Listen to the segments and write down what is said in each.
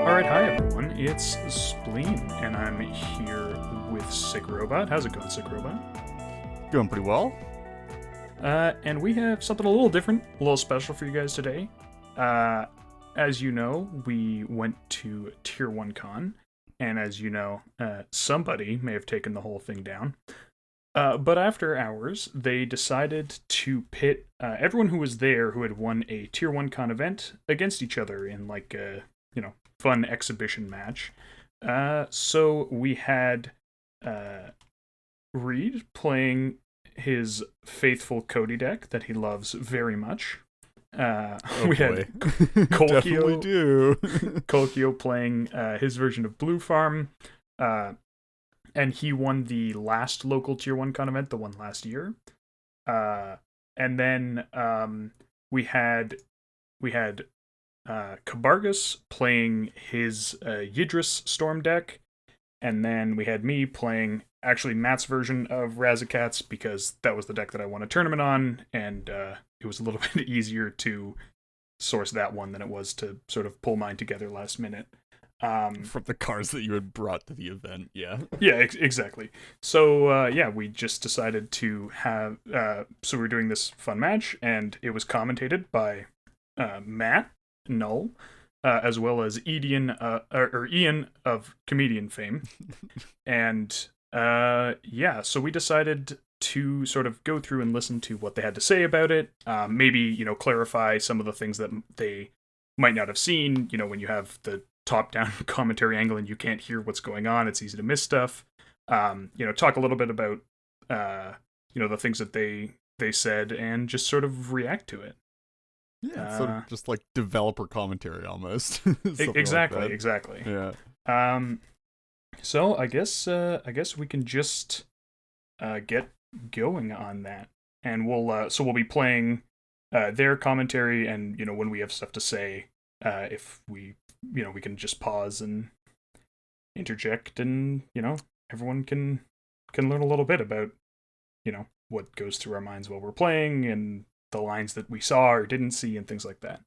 Alright, hi everyone, it's Spleen, and I'm here with Sickrobot. How's it going, Sickrobot? Going pretty well. And we have something a little different, a little special for you guys today. As you know, we went to Tier1Con, and as you know, somebody may have taken the whole thing down. But after hours, they decided to pit everyone who was there who had won a Tier1Con event against each other in like a, fun exhibition match. So we had Reed playing his faithful Cody deck that he loves very much. We had Definitely do. Kolkio playing his version of Blue Farm. And he won the last local Tier 1 con event, the one last year. And then we had Kabargus playing his Yidris Storm deck, and then we had me playing actually Matt's version of Razakats because that was the deck that I won a tournament on, and it was a little bit easier to source that one than it was to sort of pull mine together last minute. From the cards that you had brought to the event, yeah. Yeah, exactly. So, we just decided to have... so we were doing this fun match, and it was commentated by Matt, Null, as well as Ian of comedian fame. And, so we decided to sort of go through and listen to what they had to say about it. Maybe, clarify some of the things that they might not have seen, when you have the top-down commentary angle and you can't hear what's going on, it's easy to miss stuff. Talk a little bit about, the things that they said and just sort of react to it. Yeah, sort of just like developer commentary almost. Exactly. Yeah. So I guess we can just get going on that, and we'll be playing their commentary, and when we have stuff to say, if we we can just pause and interject, and everyone can learn a little bit about what goes through our minds while we're playing and the lines that we saw or didn't see and things like that.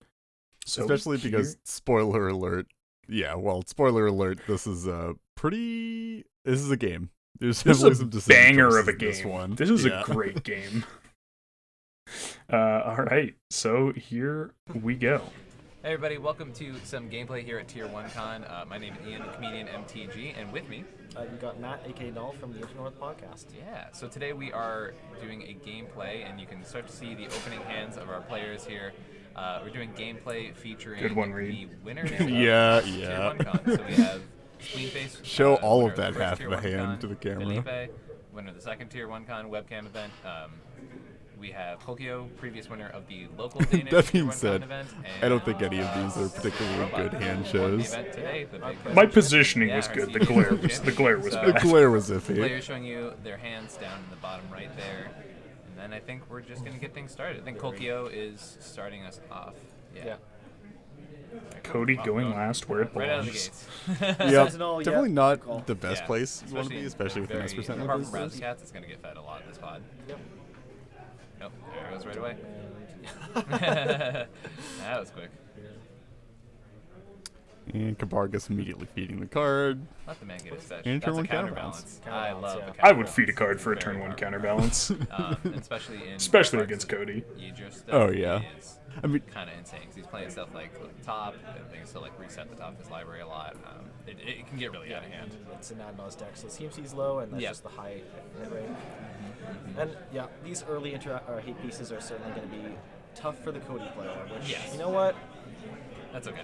So especially because spoiler alert. Yeah, well, spoiler alert. This is a game. There's this is a some banger of a game. This one. This is a great game. All right, so here we go. Hey everybody, welcome to some gameplay here at Tier1Con. My name is Ian, comedian MTG, and with me... you got Matt, aka Null, from the North podcast. Yeah, so today we are doing a gameplay, and you can start to see the opening hands of our players here. We're doing gameplay featuring Good one, Reed. the winners of Yeah. Tier1Con. So we have Spleenface. Show all winner of that the half first of a Tier 1 hand con, to the camera. Felipe, winner of the second Tier1Con webcam event. We have Kolkio, previous winner of the local Danish That being Tier 1Con said, event. I don't think any of these are particularly good hand shows. My positioning was good. The glare was The bad. glare was iffy. Players showing you their hands down in the bottom right there. And then I think we're just going to get things started. I think Kolkio is starting us off. Yeah. Cody going last where it Right out of the belongs. gates. Yep, Sentinel, definitely yeah, not cool. the best place you want to be, especially with an S percent Apart like from this. Razakats, it's going to get fed a lot this pod. Yep. Nope, there it goes right away. That was quick. And Kabargus immediately feeding the card. Let the man get his fetch. And That's turn a one counterbalance. I love the yeah. counterbalance. I would feed a card It's for a very turn one powerful. counterbalance. And especially Especially against Cody. Yidris Oh, yeah. Is I mean, kind of insane because he's playing stuff like the top and things to like reset the top of his library a lot. It can get really out of hand. It's an Admiral's deck, so CMC's low, and that's Yeah. just the high hit rate. And yeah, these early hate pieces are certainly going to be tough for the Cody player, which, Yes. you know what? That's okay.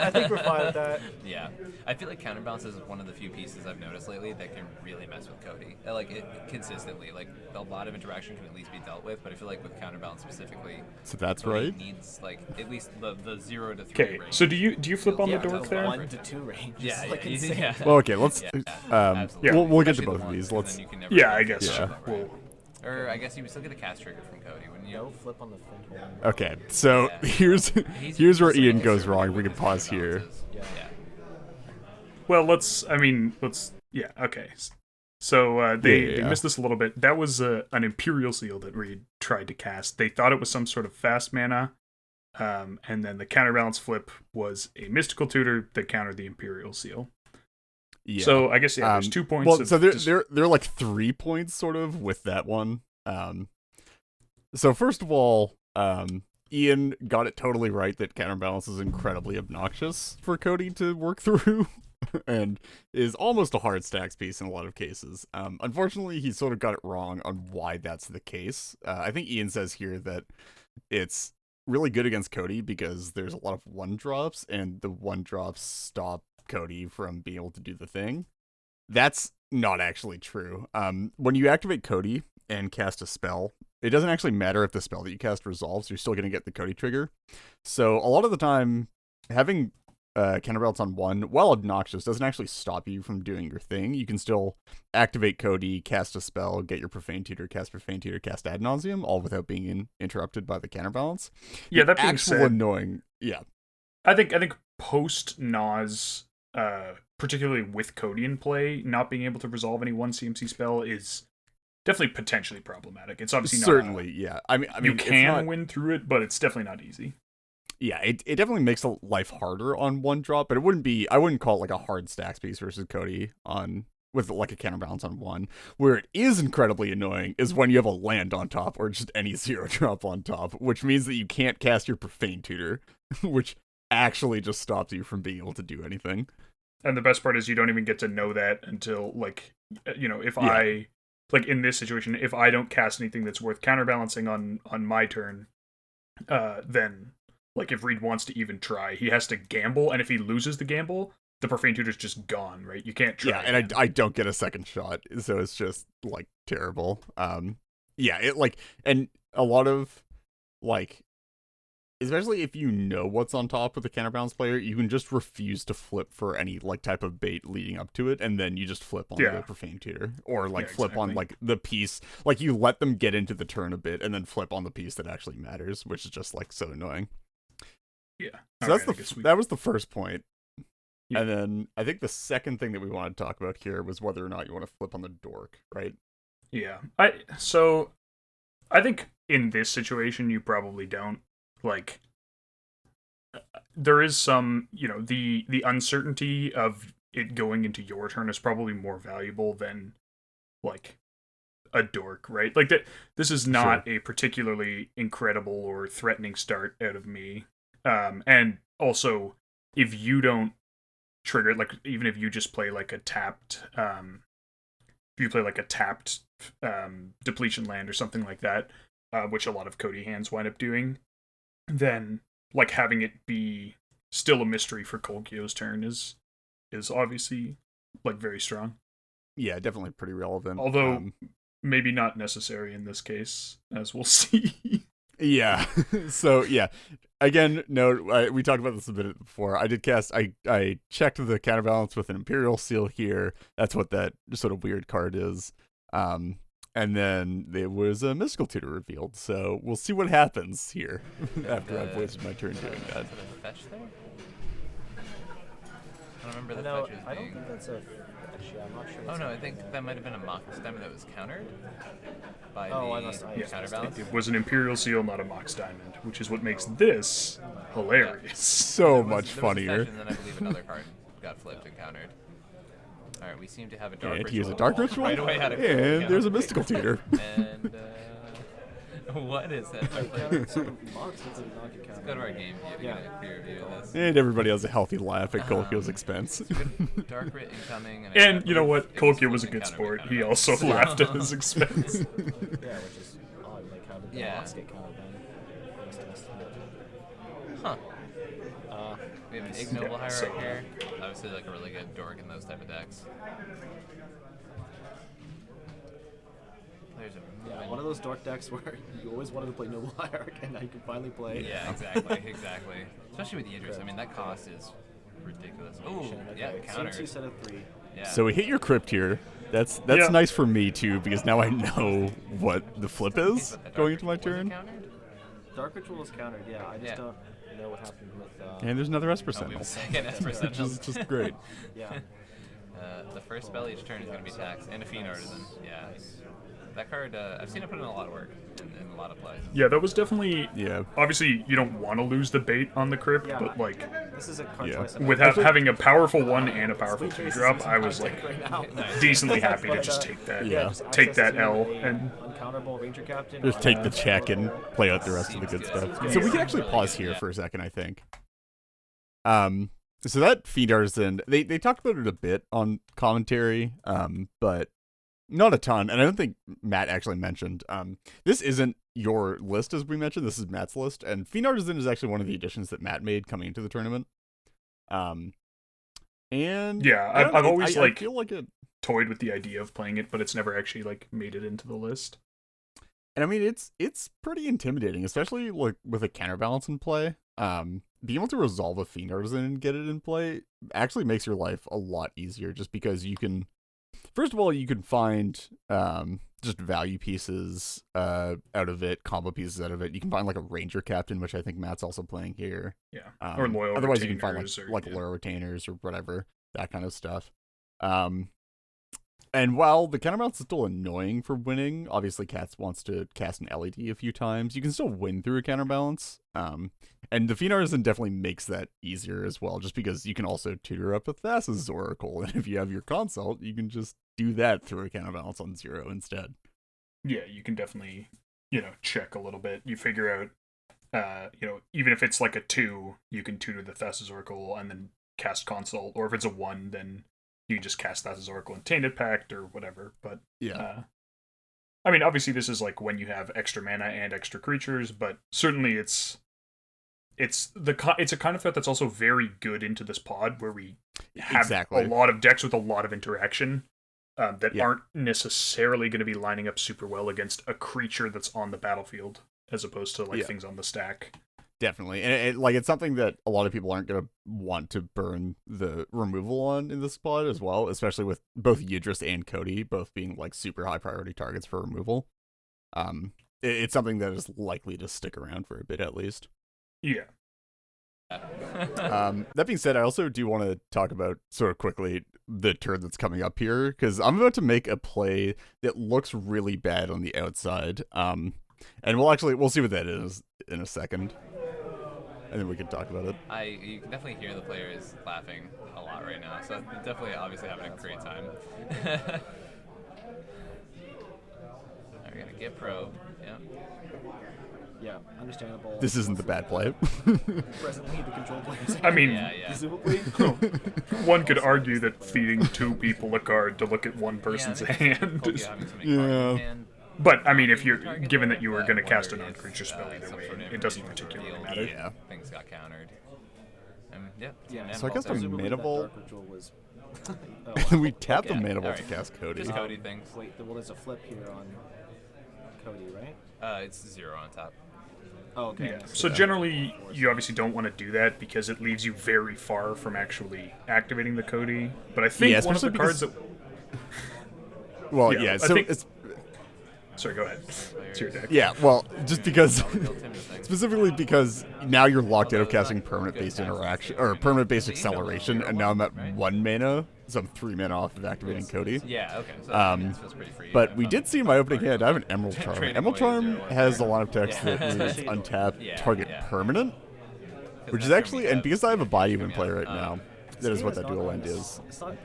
I think we're fine with that. Yeah, I feel like counterbalance is one of the few pieces I've noticed lately that can really mess with Cody. Like it consistently, like a lot of interaction can at least be dealt with, but I feel like with counterbalance specifically, so that's Cody right. needs like at least the 0 to 3 Okay, range. so do you flip on the Yeah, dork the there? 1 to 2 range. Yeah, It's like yeah, insane. yeah. Well, okay, let's. Absolutely. We'll get to Especially both the of ones, these. 'cause Let's. then you can never Yeah, really I guess flip so. it, right? We'll- Or I guess you would still get a cast trigger from Cody, wouldn't you? No flip on the front one. Okay, so Yeah. here's where Ian He's goes certainly wrong. We with can his pause here. counterbalances. Yeah. Well, yeah, okay. So they Yeah. missed this a little bit. That was an Imperial Seal that Reed tried to cast. They thought it was some sort of fast mana, And then the counterbalance flip was a mystical tutor that countered the Imperial Seal. Yeah. So I guess there's 2 points. Well, so they're like 3 points sort of with that one. So first of all, Ian got it totally right that counterbalance is incredibly obnoxious for Cody to work through, and is almost a hard stacks piece in a lot of cases. Unfortunately, he sort of got it wrong on why that's the case. I think Ian says here that it's really good against Cody because there's a lot of 1-drops, and the 1-drops stop Cody from being able to do the thing. That's not actually true. When you activate Cody and cast a spell, it doesn't actually matter if the spell that you cast resolves, you're still going to get the Cody trigger. So a lot of the time, having counterbalance on 1, while obnoxious, doesn't actually stop you from doing your thing. You can still activate Cody, cast a spell, get your Profane Tutor, cast Ad Nauseam, all without being interrupted by the counterbalance. Yeah, that being said, annoying. Yeah, I think post Nas, particularly with Cody in play, not being able to resolve any 1 CMC spell is definitely potentially problematic. It's obviously certainly, yeah. I mean, you can win through it, but it's definitely not easy. Yeah, it definitely makes life harder on 1-drop, but I wouldn't call it like a hard stacks piece versus Cody with like a counterbalance on 1. Where it is incredibly annoying is when you have a land on top or just any 0-drop on top, which means that you can't cast your Profane Tutor, which actually just stops you from being able to do anything. And the best part is you don't even get to know that until, like, if I, like in this situation, if I don't cast anything that's worth counterbalancing on my turn, then, like, if Reed wants to even try, he has to gamble, and if he loses the gamble, the Profane Tutor's just gone, right? You can't try. Yeah, and I don't get a second shot, so it's just, like, terrible. Yeah, it, like, and a lot of, like, especially if you know what's on top with the counterbalance player, you can just refuse to flip for any, like, type of bait leading up to it, and then you just flip on the Profane Tutor, or, like, flip on, like, the piece, like, you let them get into the turn a bit, and then flip on the piece that actually matters, which is just, like, so annoying. Yeah. So that was the first point. Yeah. And then I think the second thing that we wanted to talk about here was whether or not you want to flip on the dork, right? Yeah. I think in this situation you probably don't. Like, there is some, the uncertainty of it going into your turn is probably more valuable than, like, a dork, right? Like, this is not a particularly incredible or threatening start out of me. And also, if you don't trigger it, like, even if you just play like a tapped, depletion land or something like that, which a lot of Cody hands wind up doing, then, like, having it be still a mystery for Kolkio's turn is obviously, like, very strong. Yeah, definitely pretty relevant. Although maybe not necessary in this case, as we'll see. Yeah. So, yeah. Again, no, we talked about this a bit before. I checked the counterbalance with an Imperial Seal here. That's what that sort of weird card is. And then there was a Mystical Tutor revealed. So we'll see what happens here after I've wasted my turn doing that. Is it a fetch there? I don't remember the fetches being... I don't think that's a fetch. Yeah, I'm not sure. Oh, no, I think that might have been a Mox Diamond that was countered by the counterbalance. It was an Imperial Seal, not a Mox Diamond, which is what makes this hilarious. So much funnier. And then I believe another card got flipped and countered. All right, we seem to have a dark ritual. And here's a dark ritual. Right away, and there's a Mystical Tutor. And what is that? Let's go to our game view to get a clear view of this. And everybody has a healthy laugh at Kolkio's expense. Dark Rit incoming. And you know what? Kolkio was a good sport. He also laughed at his expense. Yeah, which is odd. Like, how did the Mox get countered then? Huh. We have an Ignoble Hierarch here. Obviously, like, a really good dork in those type of decks. There's one of those dork decks where you always wanted to play Noble Hierarch, and now you can finally play. Yeah, exactly. Especially with the Idris. I mean, that cost is ridiculous. Oh, yeah, countered. CMC set of 3. Yeah. So we hit your crypt here. That's nice for me too, because now I know what the flip is going into my turn. Dark Ritual was countered. Yeah, I just don't know what happened with. And there's another Esper Sentinel. Which is just great. Yeah. The first spell each turn is going to be taxed, and a Fiend Artisan. Yeah. that card, I've seen it put in a lot of work in a lot of plays. Yeah, that was definitely. Yeah. Obviously, you don't want to lose the bait on the crypt, Yeah. but like This is a card Yeah. choice. with having a powerful 1 and a powerful 2 drop, I was like right now. decently happy to just take that. Yeah. Just Take access that to L a and uncounterable Ranger Captain. Just or take a- the check and play out the rest of the good stuff. So we can actually pause here for a second, I think. So that Fiend Artisan, they talked about it a bit on commentary, but not a ton. And I don't think Matt actually mentioned. This isn't your list, as we mentioned. This is Matt's list, and Fiend Artisan is actually one of the additions that Matt made coming into the tournament. And yeah, I don't I've know, always I like feel like it. toyed with the idea of playing it, but it's never actually like made it into the list. And I mean, it's pretty intimidating, especially like with a counterbalance in play. Being able to resolve a Fiend Artisan and get it in play actually makes your life a lot easier, just because you can, first of all, you can find just value pieces out of it, combo pieces out of it. You can find like a Ranger Captain, which I think Matt's also playing here. Yeah, or loyal. Otherwise, you can find retainers like or, yeah. loyal retainers or whatever, that kind of stuff. And while the counterbalance is still annoying for winning, obviously Katz wants to cast an LED a few times, you can still win through a counterbalance. And the Fiend Artisan definitely makes that easier as well, just because you can also tutor up a Thassa's Oracle, and if you have your consult, you can just do that through a counterbalance on 0 instead. Yeah, you can definitely, check a little bit. You figure out, even if it's like a 2, you can tutor the Thassa's Oracle and then cast consult, or if it's a 1, then you just cast Thassa's Oracle and Tainted Pact or whatever. But Yeah. I mean, obviously this is like when you have extra mana and extra creatures, but certainly it's a kind of threat that's also very good into this pod, where we have Exactly. a lot of decks with a lot of interaction that Yeah. aren't necessarily going to be lining up super well against a creature that's on the battlefield, as opposed to like Yeah. things on the stack. Definitely. And it's something that a lot of people aren't going to want to burn the removal on in this spot as well, especially with both Yidris and Cody both being like super high priority targets for removal. It's something that is likely to stick around for a bit at least. Yeah. That being said, I also do want to talk about sort of quickly the turn that's coming up here, because I'm about to make a play that looks really bad on the outside. And we'll see what that is in a second. And then we can talk about it. You can definitely hear the players laughing a lot right now, so they're definitely obviously having a great time. We're gonna get probe. Yeah. Yeah, understandable. This isn't the bad play. Presently, the control players. I mean, Yeah. presumably. one could argue that feeding 2 people a card to look at one person's hand Hope is... you're having so many cards in hand. But, I mean, if you're... Given that you were going to cast a non-creature spell either way, it doesn't particularly matter. Yeah. Things got countered. Yeah, So I guess the presumably mana that vault- Dark Ritual was. Oh, We tapped the Okay, mana vault alright. to cast Cody. Just Cody things. Wait, well, there's a flip here on Cody, right? It's 0 on top. Oh, okay. Yeah. So generally, you obviously don't want to do that because it leaves you very far from actually activating the Cody. But I think Yeah, one of the especially cards that... Well, Yeah, yeah, I so think- it's Sorry, go ahead. It's your deck. yeah, well, just because Built into things. specifically because now you're locked out of casting permanent based interaction or permanent based acceleration, and now I'm at 1 mana, so I'm 3 mana off of activating Cody. Yeah, okay. So it feels pretty free. But we did see in my opening hand, I have an Emerald Charm. Trading Emerald away Charm 0-1 has a turn. lot of text Yeah. that reads untap Yeah, target yeah. permanent, which is actually, and because I have a Bayou in play right now, that is what that dual end is.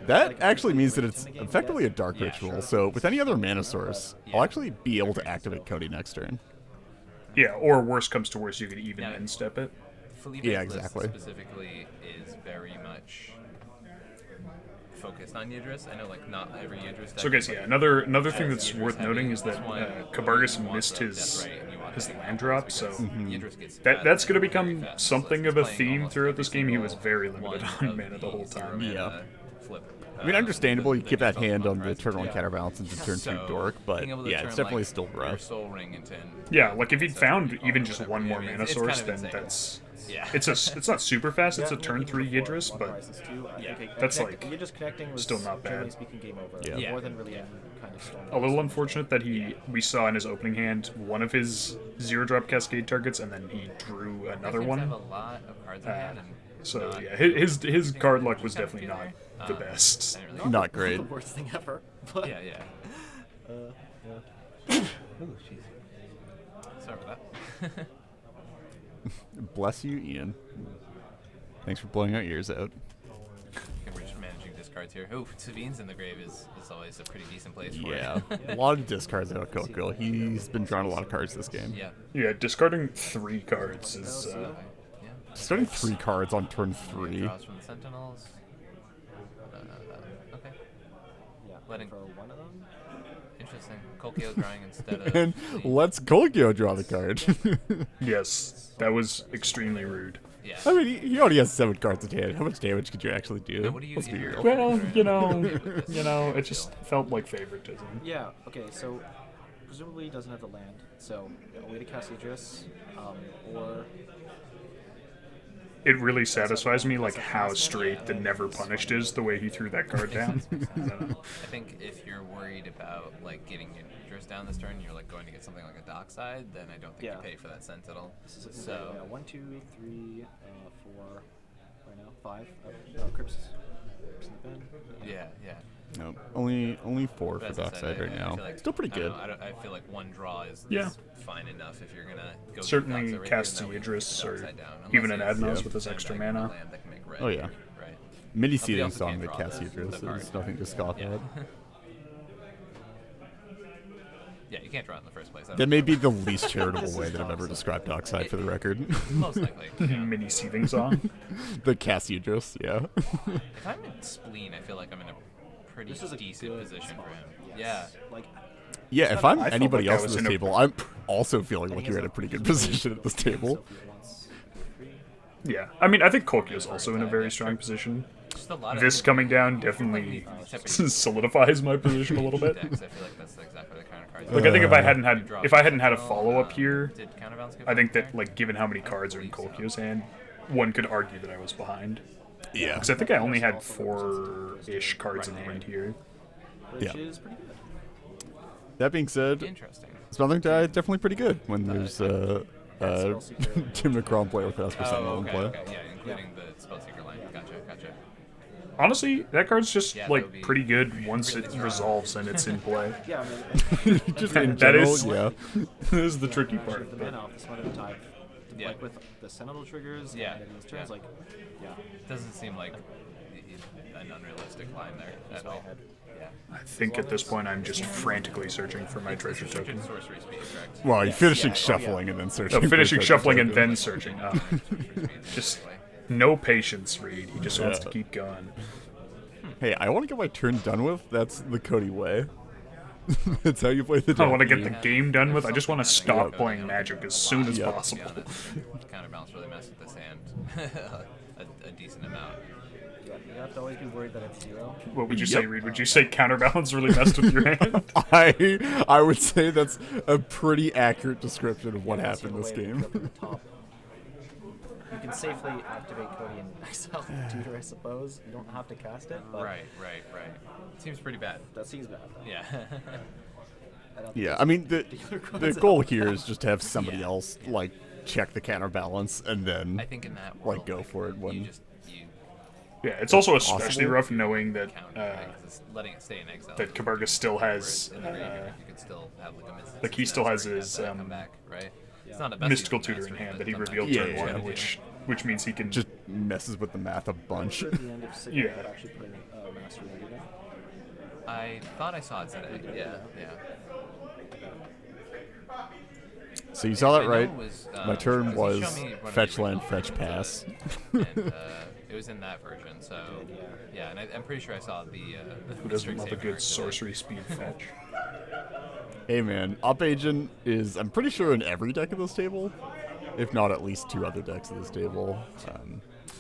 That actually means that it's effectively a Dark Ritual, so with any other mana source, I'll actually be able to activate Cody next turn. Yeah, or worst comes to worst, you could even Yeah. end step it. Felipe's Yeah, list exactly. specifically is very much focused on Yidris. I know, like, not every Yidris deck. So, guys, is, yeah, like, another thing as that's Yidris worth heavy. noting is This that one, Kabargas you want missed the his Death Ray and you want his that land Death drop, Ray so because Yidris gets that's fat going to very become fast. something Like, of a he's playing theme almost throughout every this game. He was single very limited one on mana of the whole zero time. mana Yeah. flip, I mean, understandable, you the keep that new hand Pokemon on the Horizon. turn 1 counterbalance into turn 2 So, dork, but being able to yeah, turn, it's definitely like, still your rough. Soul Ring into Yeah, like if he'd So, found you even know, just whatever. one Yeah, more I mean, mana it's source, kind of then insane. that's Yeah. it's not super fast. It's a Yeah, turn even 3 before Yidris, Blood but Rises too, I yeah, think that's connect- like Yidris connecting was still not generally bad. speaking game over. Yeah. Yeah. More than really kind of storm. a little unfortunate that we saw in his opening hand one of his 0-drop Cascade targets, and then he drew another Teams have one. a lot of cards in hand, and So not- yeah, his card luck was kind of definitely not feeling, the best. I didn't really- Not great. The worst thing ever. But, Yeah, yeah. Ooh, jeez. Sorry about that. Bless you, Ian. Thanks for blowing our ears out. Okay, we're just managing discards here. Ooh, Savine's in the grave is always a pretty decent place for Yeah, it. a lot of discards out of Coco. He's been drawing a lot of cards this game. Yeah. Yeah, discarding 3 cards is. Yeah. Starting 3 cards on turn He 3. draws from the Sentinels. Okay. Yeah. Letting- For one of them. Interesting. Kolkio drawing instead of. And Spleen. let's Golgio draw the card. Yes, that was extremely rude. Yeah. I mean, he already has 7 cards in hand. How much damage could you actually do? Now, what do you Let's be do? real. Well, you know, With this it just felt like favoritism. Yeah. Okay. So presumably he doesn't have the land. So a way to cast Idris, or It really satisfies me, like how straight the Never Punished is. The way he threw that card down. I don't know. I think if you're worried about like getting interest down this turn, you're like going to get something like a dockside, then I don't think Yeah. you pay for that Sentinel. this is So 1, 2, 3, 4. Right now 5. Crypts. In the bin. yeah. No, only 4 But for as I said, dockside right I now. feel like- Still pretty I don't good. know, I feel like one draw is Yeah. fine enough if you're gonna go. Certainly get the dockside cast right the here, Idris then we or can get the dockside down, even an unless Adnos it's with his sandbag extra with mana. the land that can make red, Oh, yeah. Right. Mini But we seating also song can't that draw Cassiodrus the card. is nothing to scoff Yeah. at. Yeah, you can't draw it in the first place. I don't That may know. be the least charitable way that I've ever described dockside, for the record. Most likely. Yeah. Mini seething song. The Cassiodrus, yeah. If I'm in Spleen, I feel like I'm in a pretty This is a decent good position spot. for him. Yes. Yeah. Like Yeah, if I'm I felt anybody like I else at was this in a- table, I'm also feeling I like think you're it's in a pretty good usually position at this goes table. so if he wants to go Yeah, I mean, I think Kolkio's also in a very strong position. Just a lot of This coming down like definitely these type of solidifies my position a little bit. decks, I feel like that's exactly the kind of cards. Like, I think if I hadn't You had draw a Sentinel, follow-up here, did Counterbalance give I think one that, there? like, given how many cards are in Kolkio's hand, one could argue that I was behind. Yeah. Because I think I only had 4-ish cards in hand here. which Yeah. is pretty good. That being said, Interesting. Smelling Die is definitely pretty good when there's Spell Seeker. Tim McCrom player with Esper Sentinel Oh, in okay, play. okay, yeah, including the Spellseeker line. Gotcha. Honestly, that card's just, Yeah, that would like, be pretty good once really it strong. resolves and it's in play. Yeah, I mean, Just And in that general, is- yeah. This is the tricky actually, part. The but- mana off the Smite of the Tide, Yeah. like with the Sentinel triggers Yeah, and those turns, yeah. like, yeah. Doesn't seem like an unrealistic line there That's at why I all. had. Yeah. I think at this point I'm just frantically searching for my treasure token. Sorcery speed, correct? Well, you're finishing yeah, oh, shuffling yeah. and then searching. No, for finishing treasure shuffling and token. then searching. Oh, Speed, just basically. no patience, Reed. He just wants Yeah. to keep going. Hey, I want to get my turn done with. That's the Cody way. That's how you play the I deck. want to get the Yeah. game done with. I just want to stop Yeah. playing Magic as soon as Yeah. To be possible. honest, Counterbalance really messed with this hand a decent amount. Yeah, you have to always be worried that it's 0. What would you say, Yep. Reed? Would you say Counterbalance really messed with your hand? I would say that's a pretty accurate description of what That's happened your this way to game. go to the top. You can safely activate Cody and exile the Tutor, I suppose. You don't have to cast it, but Right. Seems pretty bad. that seems bad. Yeah. I don't think Yeah, there's I mean the particular the cards goal out. here is just to have somebody Yeah. else like check the counterbalance and then I think in that world, like go for it you when just you Yeah, it's also especially Possible. rough knowing that counter, right? 'Cause it's letting it stay in exile. that Kabarga still has Whereas in the graveyard, you could still have like a Mystic like, he still has Master, his, have that come back, right? It's not a Mystical Master Tutor in hand but that he sometimes revealed you Yeah, turn yeah. one, which means he can just messes with the math a bunch. At the end of Sickrobot, Yeah. but actually putting Master in it. I thought I saw it today. Yeah. So you saw that I know right. it was, My turn because was you showed me one of fetch the land, original fetch versions pass. of it, and it was in that version. So yeah, and I'm pretty sure I saw the. who doesn't love a good sorcery speed fetch. Hey man, Up Agent is I'm pretty sure in every deck of this table, if not at least 2 other decks of this table.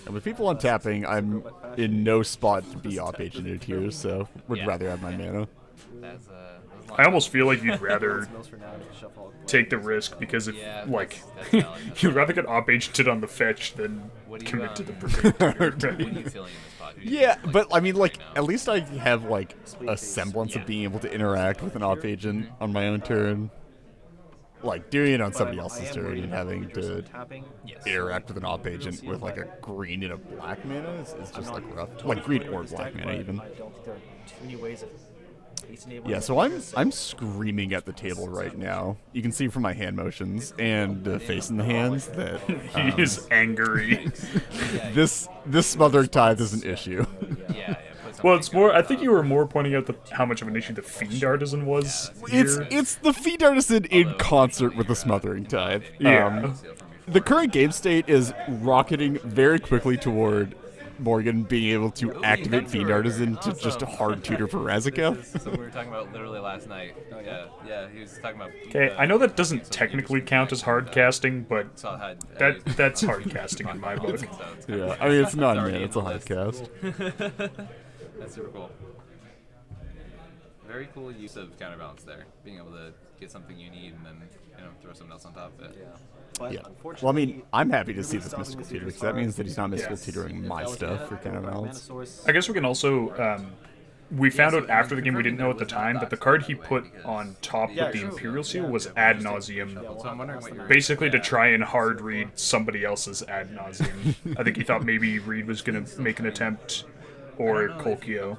And with people untapping, I'm in no spot to be Op Agented here, so would Yeah. rather have my mana. That's I almost feel like you'd rather Mills for now to shuffle. take the risk because if Yeah, like that's valid, that's you'd rather get op agented on the fetch than What do you, commit to the um, brigade. What are you feeling in this spot? Who do you Yeah, think, but I mean, like, right now? at least I have like a Spleenface. semblance Yeah. of being able to interact with an Op Agent on my own turn. Like doing it on somebody else's turn and having to tapping. Yes. interact with an Op Agent with like a green and a black mana is just like rough. Like green or black mana even. I don't think there are too many ways of Ace enabling Yeah, the so triggers, I'm screaming at the table right now. You can see from my hand motions and the face in the hands that He is angry. this smothering tithe is an issue. Yeah, put Well, something it's more. over I the think top. you were more pointing out how much of an issue the Fiend Artisan was. here. It's the Fiend Artisan in Although, concert with the you're, smothering tithe. Yeah. The current game state is rocketing very quickly toward Morgan being able to activate Fiend Artisan to just a hard tutor for Razaketh. So we were talking about literally last night. Yeah, he was talking about. Okay, I know that doesn't technically count as hard casting, but that's hard casting in my book. Yeah, I mean, it's not man, it's a hard cast. That's super cool. Very cool use of counterbalance there, being able to get something you need and then throw something else on top of it. Yeah. But Yeah. unfortunately, Well, I mean, I'm happy to see really this stopping mystical the tutor tutors because that means that he's not hard. mystical Yeah. tutoring my That was stuff good. for counterbalance. Manosaurus- I guess we can also. We found out after the game, we didn't know at the time, but the card he put on top with the Imperial Seal was ad nauseum. So I'm wondering what you're Basically to try and hard read somebody else's ad nauseum. I think he thought maybe Reed was going to make an attempt, or Kolkio.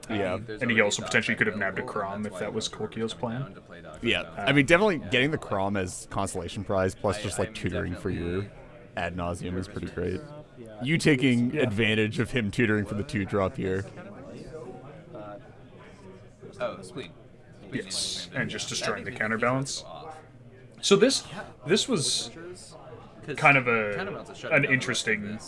Yeah. And he also potentially could have nabbed a Crom if that was Kolkio's plan. Yeah, I mean, definitely getting the Crom as consolation prize plus just like tutoring for your ad nauseum is pretty great. You taking advantage of him tutoring for the 2-drop here. Oh, Spleen. Yes, and just destroying the counterbalance. So this was kind of an interesting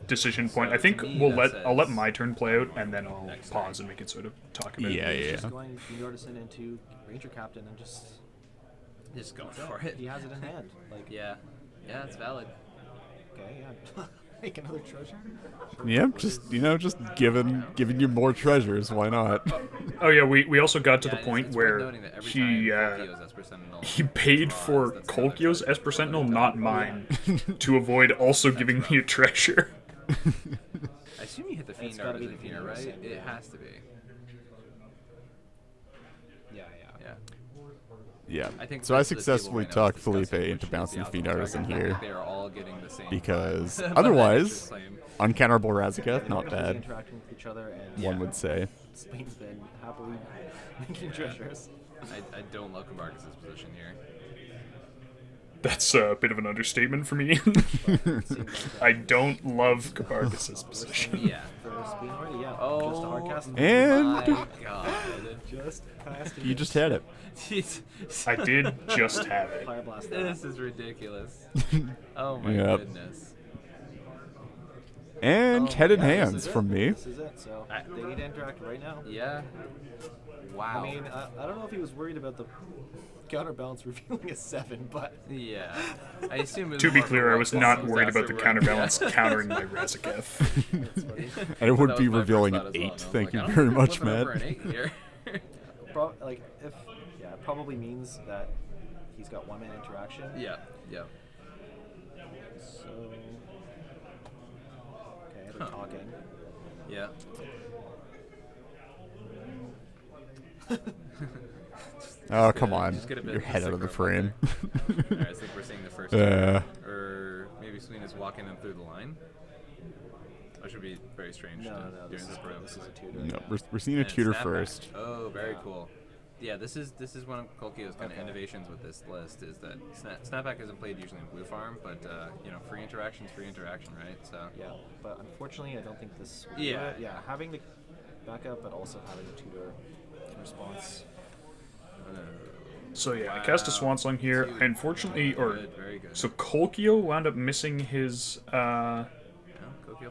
decision point. I think I'll let my turn play out, and then I'll pause and we can sort of talk about Yeah, it. yeah. Just going Fiend Artisan into Ranger Captain and just go for it. he has it in hand. Like, Yeah, it's valid. okay, yeah. Make another treasure. Yeah, just giving you more treasures. Why not? Oh yeah, we also got to the Yeah, point it's where worth noting that every he time Kolkio's Esper Sentinel he paid for draws, that's Kolkio's another Esper Sentinel, not mine, to avoid also giving me a treasure. I assume you hit the Fiend gotta be Artisan the here, Fiend right? Artisan. It has to be. Yeah. Yeah. Yeah. I think So I that's the table successfully right now is talked discussing Felipe which into is bouncing the the Fiend optimal Artisan target. I here think they are all getting the same because vibe. otherwise, Claim. uncounterable Razaketh, not Busy bad. interacting with each other, and One would say. Spleen's been happily making treasures. I don't love Kabargas' position here. That's a bit of an understatement for me. I don't love Kabargas' position. Yeah. For Spleen already, yeah. Oh, just a hard cast. And my God. Just past you just had it. I did just have it. Fire blast. This is ridiculous. Oh my Yep. goodness. And Oh, head in yeah, this hands is it. from me. This is it. So they need to interact right now. Yeah. Wow. I mean, I don't know if he was worried about the counterbalance revealing a 7, but Yeah. I assume it was To be more clear, I for was what not was worried about the afterward. counterbalance Yeah. countering my Razaketh. And it would That be was my first revealing thought an as well, 8. and I was Thank like, you I don't very think much, we're flipping Matt. over an 8 here. it probably means that he's got 1-man interaction. Yeah. So okay, they're talking. Yeah. Oh, come on. Just get a bit Your of head out of the Sickrobot frame. Alright, I think we're seeing the first or maybe Spleen is walking him through the line. Which would be very strange. No, to no, do this in is room. this is a tutor. No, yeah. we're seeing a And tutor snapback. first. Oh, very Yeah. cool. Yeah, this is one of Kolkio's kind of innovations with this list is that snapback isn't played usually in blue farm, but free interaction's free interaction, right? So Yeah, but unfortunately, I don't think this. Will Yeah. do it. Yeah, having the backup, but also having the tutor in response. So yeah, I cast a Swan Song here. Dude, Unfortunately, very good. so Kolkio wound up missing his Kolkio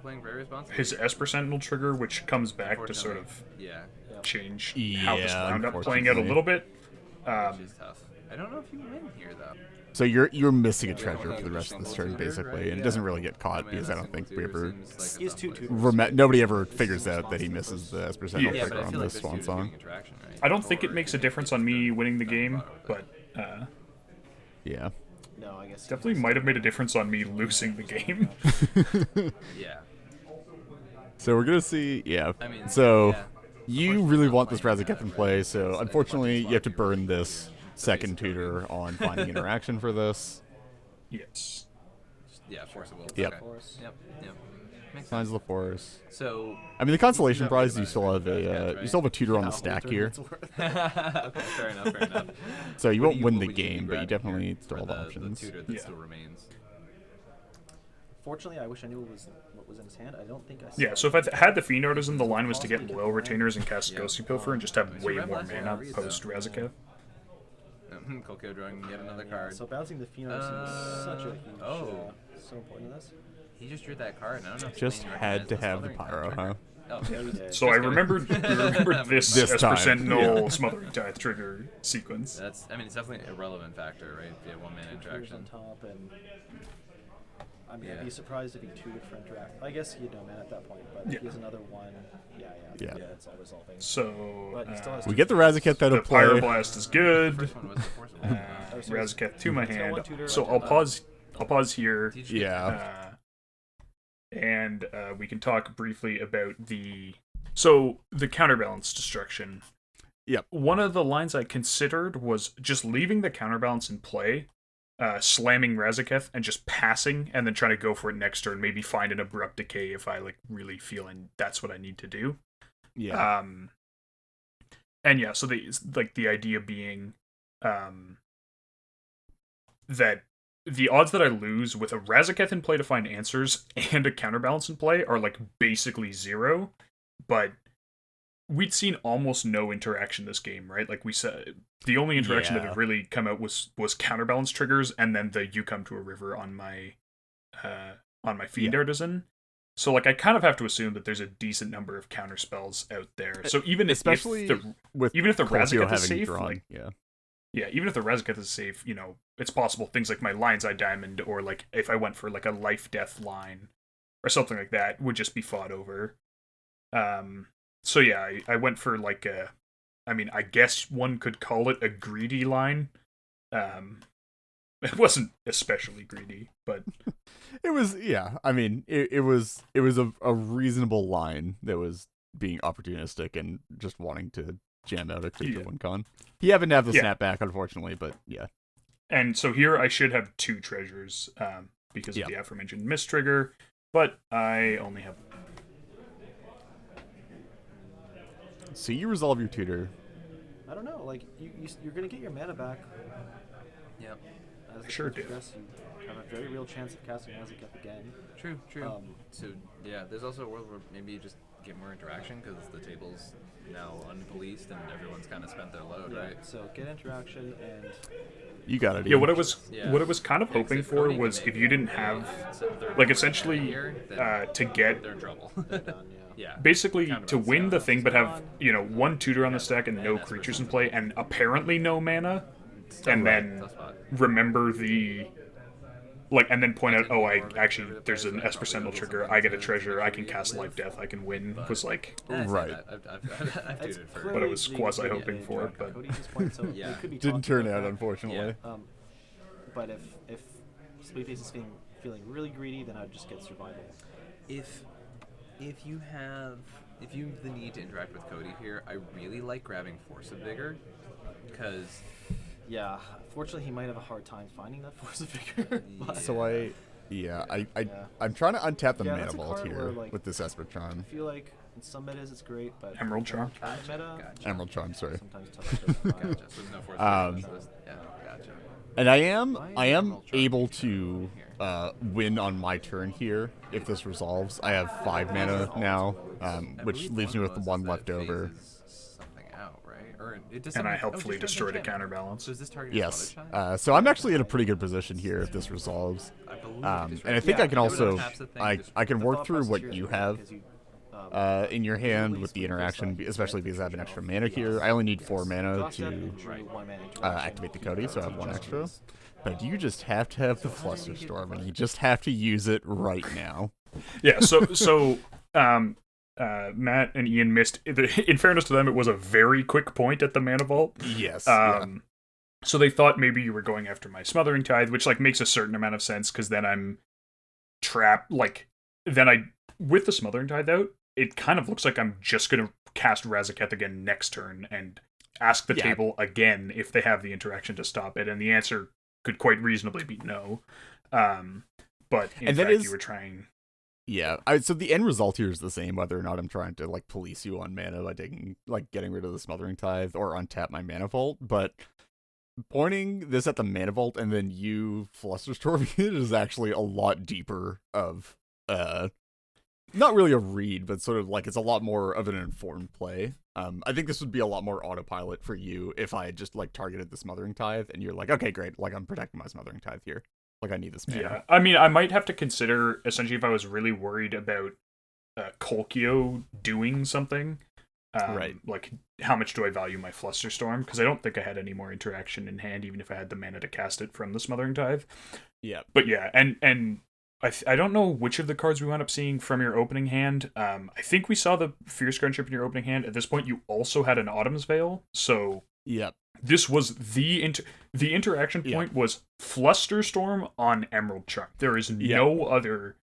playing very responsible. his Esper Sentinel trigger, which comes back to sort of Yeah, change how this Yeah, wound up playing out a unfortunately. little bit. which is tough. I don't know if you win here though. So you're missing a treasure for the rest of this turn, basically, and it doesn't really get caught because I don't think we ever. He's two tutors. Nobody ever figures out that he misses the Esper Sentinel Yeah, Yeah, but trigger I on feel like this this Swan dude's Song. getting interaction, right? I don't think it Or makes a is difference on me winning the game, but Yeah. No, I guess. definitely might have made a difference on me losing the game. Yeah. So we're gonna see. Yeah. I mean, So yeah. you really want this Razaketh in play, so unfortunately you have to burn this second tutor on finding interaction for this. Yes. Yeah, forcible. Yep. Okay. Force. Yep. Makes Signs sense. of the Forest. So I mean, the consolation not prize, worried you still have about it, a right? you still have a tutor on Yeah, the whole stack here, tournament's worth. okay, fair enough. Fair enough. so you What won't win the would you be game, but you grabbing definitely here still for have the options. tutor that Yeah. still remains. Fortunately, I wish I knew what was in his hand. I don't think I saw Yeah, so if I had the Fiend Artisan, the line was to get loyal retainers and cast Yeah. Ghostly Pilfer and just have So way Red more Blast won't mana read, post though. Razaketh. Coco drawing yet another Yeah, card. so bouncing the Fiend Artisan is such a huge, oh. so important in this. He just drew that card. And I don't know if Just Splane had to recognized have the Smothering pyro, Tithe huh? trigger. Oh, Yeah, he did. So I kidding. remembered this, This as time, percent null yeah. Smothering Tithe trigger sequence. That's. I mean, it's definitely a relevant factor, right? If you have 1 mana Tutors on interaction. top, and I mean, I'd Yeah. be surprised if he tutored for interact. I guess he had no mana at that point, but Yeah. if he has another one, yeah, it's all resolving. So But he still has We get the Razaketh out the of play. Pyroblast is good. First one was the Forcible. Razaketh to my He's got one hand. tutor, So one I'll tutor. pause here. Did you get Yeah. that? And we can talk briefly about the counterbalance destruction. Yep. One of the lines I considered was just leaving the counterbalance in play, slamming Razaketh and just passing, and then trying to go for it next turn. Maybe find an abrupt decay if I really feel that's what I need to do. Yeah. And yeah, so the idea being, that the odds that I lose with a Razaketh in play to find answers and a counterbalance in play are basically 0, but we'd seen almost no interaction this game, right? Like we said, the only interaction that Yeah. had really come out was counterbalance triggers, and then the you come to a river on my Fiend Artisan. So I kind of have to assume that there's a decent number of counter spells out there. So even Especially if the with Razaketh having is safe, drawn, yeah. yeah, even if the Razaketh is safe, it's possible things like my Lion's Eye Diamond, or if I went for a life death line or something like that, would just be fought over. So yeah, I went for I guess one could call it a greedy line. It wasn't especially greedy, but It was, yeah. I mean, it was a reasonable line that was being opportunistic and just wanting to jam out a Tier1Con. He happened to have the snapback, unfortunately, but yeah. And so here I should have 2 treasures, because of the aforementioned miss trigger, but I only have. So you resolve your tutor. I don't know, you're gonna get your mana back. Yep. As the Sure turns do. progress, you have a very real chance of casting Razaketh again. True. So yeah, there's also a world where maybe you just get more interaction because the table's now unpoliced and everyone's kind of spent their load, right? So get interaction and You got it. Yeah, Ian. what I was kind of Yeah, 'cause hoping if for Cody can was make if you didn't have they're essentially here, then to get they're in trouble. done, yeah. basically to Counterbalance, win the yeah. thing, but have 1 tutor on the stack and no creatures in play, and apparently no mana, and then Tough spot. remember the and then point out, oh, I actually there's an Esper Sentinel trigger, I get a treasure, I can cast Life Death, I can win. Was I've Right. tutored for What I was clearly quasi the hoping big for, draw but Cody at this point, so Yeah. we could be Didn't talking turn about out, that. unfortunately. But if Spleenface is feeling really greedy, then I'd just get survival. if you have the need to interact with Cody here, I really like grabbing Force of Vigor because Yeah, fortunately, he might have a hard time finding that Force of Vigor. But So I'm trying to untap the Yeah, mana that's a vault card here where, with this Esper Charm. I feel like in some metas it's great, but Emerald Charm? meta, Emerald Charm, sorry. sometimes tough to justify. gotcha. So there's no Force Um, of Vigor. Yeah, gotcha. And I am Emerald Charm able making to here? win on my turn here if this resolves. I have 5 mana now, I which believe leaves me one with of the those 1 is left that over. phases something out, right? Or it does and I something- helpfully just destroyed a enchant. counterbalance. So is this target Yes. Smothered So I'm actually in a pretty good position here if this resolves. I believe And I think Yeah, I can it also taps the thing, I just- can The work thought through process what here is you great have because in your hand Usually with the Spleenface interaction, like especially to because I have an draw. extra mana here. I only need 4 mana Draw step to and drew one mana interaction. activate the Cody, so I have 1 extra. But you just have to have the Flusterstorm, and you just have to use it right now. Yeah, so Matt and Ian missed. In fairness to them, it was a very quick point at the mana vault. Yes. So they thought maybe you were going after my Smothering Tithe, which makes a certain amount of sense because then I'm trapped. With the Smothering Tithe out, it kind of looks like I'm just gonna cast Razaketh again next turn and ask the table again if they have the interaction to stop it, and the answer could quite reasonably be no. But in fact, you were trying. Yeah, so the end result here is the same, whether or not I'm trying to like police you on mana by taking like getting rid of the Smothering Tithe or untap my Mana Vault, but pointing this at the Mana Vault and then you Flusterstorming it is actually a lot deeper of not really a read, but sort of like it's a lot more of an informed play. I think this would be a lot more autopilot for you if I had just like targeted the Smothering Tithe and you're like, okay, great, like I'm protecting my Smothering Tithe here. Like I need this mana. Yeah, I mean, I might have to consider essentially if I was really worried about Kolkio doing something. Right. Like, how much do I value my Flusterstorm? Because I don't think I had any more interaction in hand, even if I had the mana to cast it from the Smothering Tithe. Yeah. But yeah, and I don't know which of the cards we wound up seeing from your opening hand. I think we saw the Fierce Guardianship in your opening hand. At this point, you also had an Autumn's Veil, so Yep. this was the interaction point was Flusterstorm on Emerald Charm. There is no other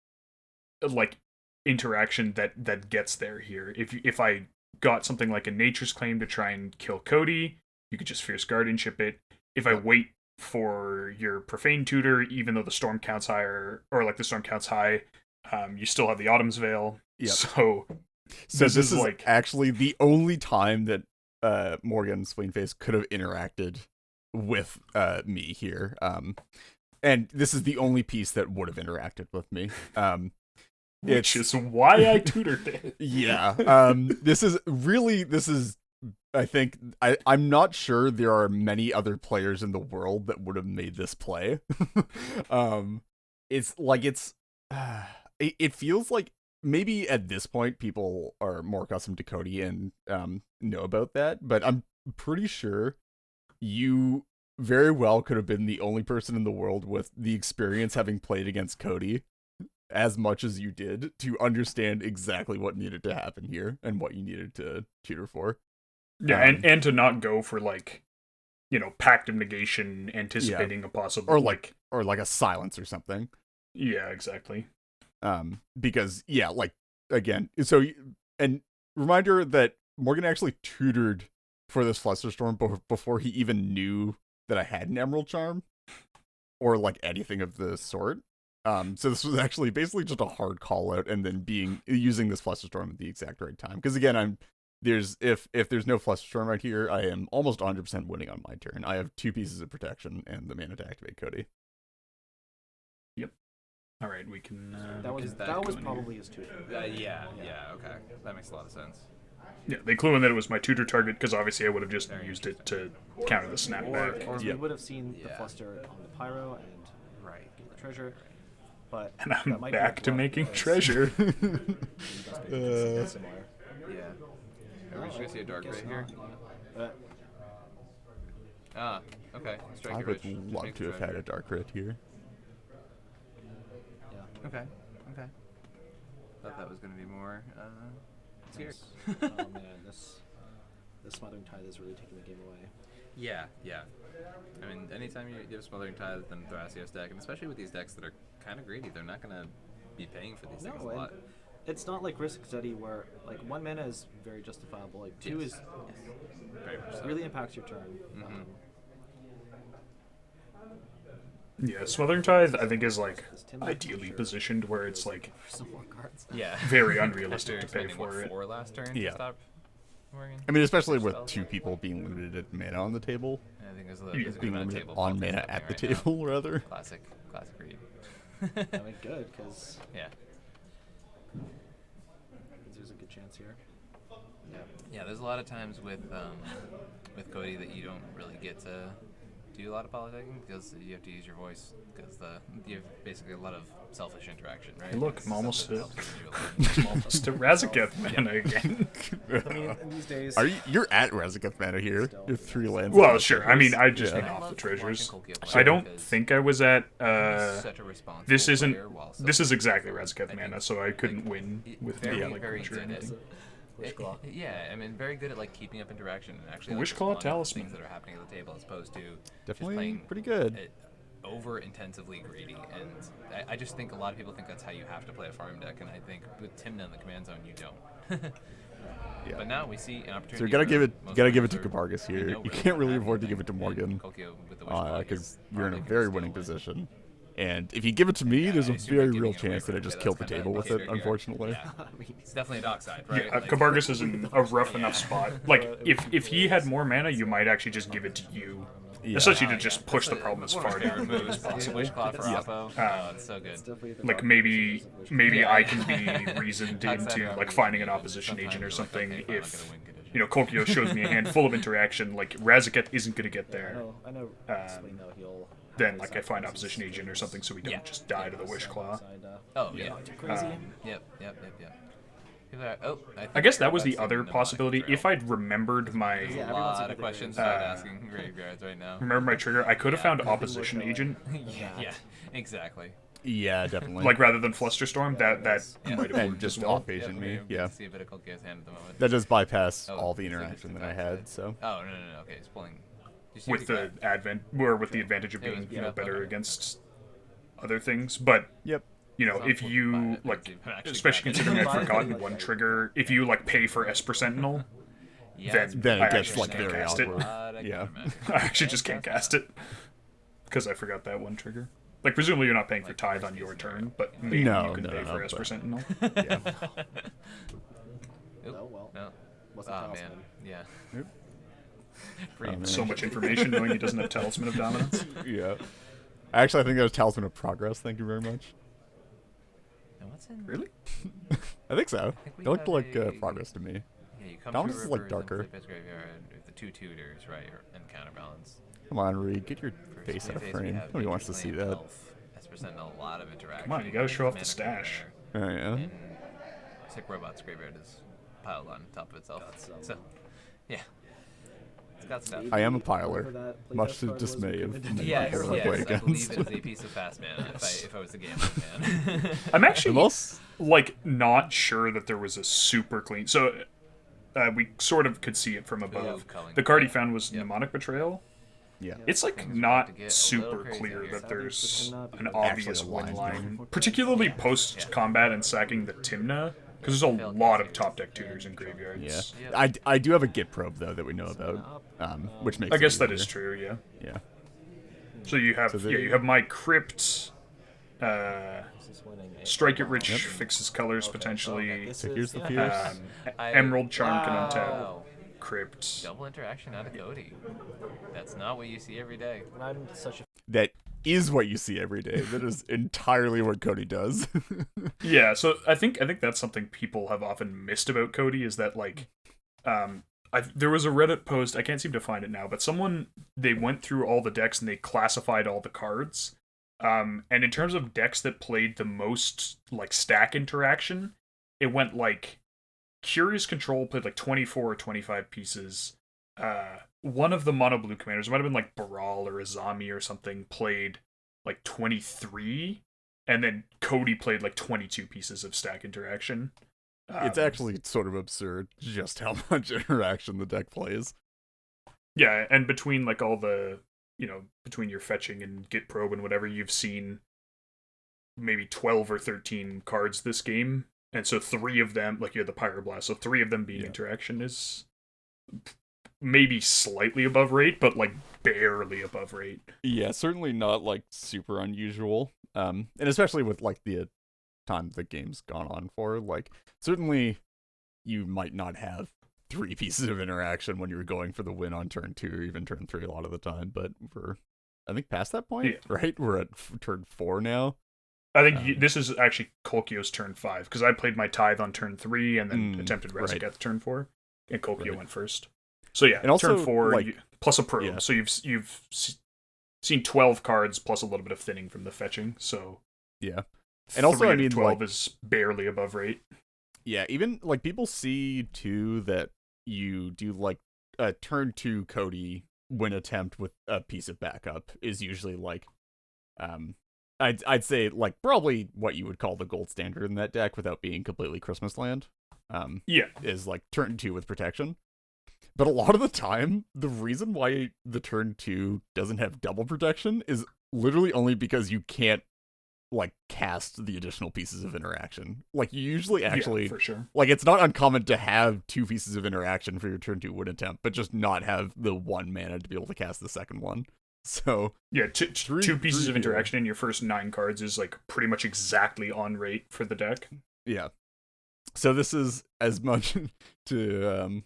like interaction that gets there here. If I got something like a Nature's Claim to try and kill Cody, you could just Fierce Guardianship it. If I wait for your Profane Tutor, even though the storm counts higher, or like the storm counts high, you still have the Autumn's Veil. Yep. So this is like actually the only time that Morgan Spleenface could have interacted with me here. And this is the only piece that would have interacted with me. Which is why I tutored it. Yeah. This is I think I'm not sure there are many other players in the world that would have made this play. It's like it feels like maybe at this point people are more accustomed to Cody and know about that, but I'm pretty sure you very well could have been the only person in the world with the experience having played against Cody as much as you did to understand exactly what needed to happen here and what you needed to tutor for. Yeah, and to not go for like, Pact of Negation, anticipating a possible or like a silence or something. Yeah, exactly. Because like again, so and reminder that Morgan actually tutored for this Flusterstorm before he even knew that I had an Emerald Charm or like anything of the sort. So this was actually basically just a hard call out, and then using this Flusterstorm at the exact right time. Because again, if there's no Flusterstorm right here, I am almost 100% winning on my turn. I have 2 pieces of protection and the mana to activate Cody. Yep. All right, we can. That was probably his tutor. Yeah. Okay, that makes a lot of sense. Yeah, they clue in that it was my tutor target because obviously I would have just used it to counter the snapback. Or we would have seen the Fluster on the Pyro and get the treasure. But and I'm back to making treasure. Yeah. Are we just gonna see a dark red here? Okay. Strike I it would rich. love to have had a dark red here. Yeah. Okay. Thought that was gonna be more. Scary. Oh man, this Smothering Tithe is really taking the game away. Yeah. I mean, anytime you have Smothering Tithe and Thrasios deck, and especially with these decks that are kind of greedy, they're not gonna be paying for these things a lot. It's not like Risk Study where like 1 mana is very justifiable. Like 2 is very much so. really impacts your turn. Yeah, Smothering Tithe I think is like ideally positioned where it's like some more cards. Yeah. Very unrealistic to pay for it. 4 last turn. Yeah. To stop Morgan. I mean, especially with 2 people being limited at mana on the table. I think there's a Being good limited table on mana at the table, rather. Classic read. I mean, good because there's a good chance here. Yeah, there's a lot of times with Cody that you don't really get to do a lot of politicking because you have to use your voice because you have basically a lot of selfish interaction, right? Hey, look, I'm almost to Razaketh mana again. I mean, in these days, You're at Razaketh mana here? You're 3 lands. Well, sure. I mean, I just went off the treasures. I don't think I was at. This is exactly Razaketh mana, so I couldn't win with very treasure or anything. Yeah, I mean, very good at like keeping up interaction and actually Wishclaw like, Talisman things that are happening at the table as opposed to definitely just playing pretty good. Over intensively greedy, and I just think a lot of people think that's how you have to play a farm deck, and I think with Timna in the command zone, you don't. Yeah. But now we see an opportunity. So you gotta give it to Kabargas here. You can't really afford to give it to Morgan because because you're in a very winning position. And if you give it to me, Yeah, there's I a assume you're very giving real it away chance that I from- just yeah, kill that's the kinda table with it, indicator here. unfortunately. Yeah. I mean, It's definitely a dark side, Yeah, right? Like, Kabargus is in a rough enough spot. Like, But if he had more mana, you might actually just give it to you. Yeah. Essentially oh, to just yeah. push That's the problem as one of far my down favorite the road as moves. possible. Wish Claw for Yeah. Oppo. Oh, it's so good. it's definitely the Like dark maybe versions of Wish maybe Yeah. I can be reasoned Outside into of like our finding an region, opposition sometimes agent or you're like, something okay, fine, I'll if get a win condition. you know Kokyo shows me a hand full of interaction like Razaketh isn't going to get Yeah, there. I know. Spleen, though, he'll have Then those like I find sacrifices opposition agent or to something so we don't Yeah. just die to the Wish Claw. side, Oh, Yeah. yeah. not too crazy. Yep. People are, oh, I guess that was think the other mnemonic possibility. trail. If I'd remembered my There's Yeah, a everyone's lot into of questions theirs. about Uh, asking graveyards right now. remember my trigger, I could have Yeah. found Nothing opposition more to- agent yeah, exactly. Yeah, definitely. like rather than Flusterstorm. That Yeah. might have and worked just as well. off agent me, Good yeah. to see a bit of Kokyo's hand at the moment. That does bypass Oh, all the so just interaction that the I backside. had, so. Oh, no. Okay, it's pulling. Did you see With the the grab? advent or with the advantage of It was being yeah, better okay. against other things, but Yep. you know, It's if not you fine, like, it's actually especially grabbed it. considering I'd Fine, forgotten like one that. trigger, if you like pay for Esper Sentinel, Yeah, then it's Then I it gets actually like just can't very cast it. awkward. Yeah. I actually just can't cast it because I forgot that one trigger. Like presumably you're not paying for Like, tithe worst on your case turn, but maybe No, you can no, pay no, for Esper but- Sentinel. Yeah. Oop, No, well, no. wasn't Oh Talisman. man, yeah. Yep. Free Oh, man. So much information knowing he doesn't have Talisman of Dominance. Yeah. Actually, I think that was Talisman of Progress. Thank you very much. And what's in? Really? I think so. think we It looked have like a- Progress to me. Yeah, you come Dominance through is, like, rivers and darker. Felipe's graveyard with the 2 tutors, right, and counterbalance. Come on, Reed, get your For face out of Spleenface, we frame. have Nobody wants to see Vigilante, that. Elf, Desperation, a lot of interaction. Come on, you gotta show off the Mana stash. Graveyard, Oh, yeah. And Sickrobot's graveyard is piled on top of itself. So, yeah. It's got stuff. I am a Whatever piler, that playtest much to card was, we dismay of couldn't many do Yes, people that. that I play yes, I believe against. it is a piece of fast mana if I was a gambling man. I'm actually Unless, like not sure that there was a super clean. So we sort of could see it from above. culling. The card he found was Yep. Mnemonic Betrayal. yeah. It's like Things are not about to get a super little crazy clear here. that there's Sadly, an actually obvious a win line. line, particularly post combat and sacking the Timna, because there's a Failed lot of casting. top deck tutors in graveyards. Yeah. Yep. I do have a Git probe, though, that we know about, which makes I it guess that easier. is true. Yeah. Yeah. So you have So the- you have my crypt. This is winning a- Strike it rich Yep. fixes colors Okay, potentially. okay, this So is- here's the yeah. Fierce. Emerald Charm can untap Wow. crypt. Double interaction out of Cody. That's not what you see every day. And I'm such a That is what you see every day. That is entirely what Cody does. Yeah, so I think that's something people have often missed about Cody is that like, there was a Reddit post, I can't seem to find it now, but they went through all the decks and they classified all the cards. And in terms of decks that played the most like stack interaction, it went like Curious Control played like 24 or 25 pieces. One of the mono blue commanders, it might have been like Baral or Azami or something, played like 23. And then Cody played like 22 pieces of stack interaction. It's actually sort of absurd just how much interaction the deck plays. Yeah, and between like all the, between your fetching and Git probe and whatever, you've seen maybe 12 or 13 cards this game. And so 3 of them, like you had the Pyroblast, so 3 of them being Yeah. interaction is maybe slightly above rate, but like barely above rate. Yeah, certainly not like super unusual. And especially with like the time the game's gone on for, like certainly you might not have 3 pieces of interaction when you're going for the win on turn 2 or even turn 3 a lot of the time, but we're I think past that point, Yeah. right? We're at turn 4 now. I think this is actually Kolkio's turn 5, because I played my Tithe on turn 3 and then attempted right. Razaketh turn 4, and Kolkio Right. went first. So yeah, And also, turn 4 like- plus a probe. yeah. So you've seen 12 cards plus a little bit of thinning from the fetching. So Yeah. And also, 3 I out of mean, 12 like- is barely above rate. Yeah, even like people see too that you do like a turn 2 Cody win attempt with a piece of backup is usually like I'd say like probably what you would call the gold standard in that deck without being completely Christmas land. Yeah, Is like turn 2 with protection. But a lot of the time, the reason why the turn 2 doesn't have double protection is literally only because you can't like cast the additional pieces of interaction. Like you usually actually yeah, for sure. like it's not uncommon to have 2 pieces of interaction for your turn 2 win attempt, but just not have the 1 mana to be able to cast the second one. So Yeah, two pieces of interaction in your first 9 cards is like pretty much exactly on rate for the deck. yeah. So this is as much to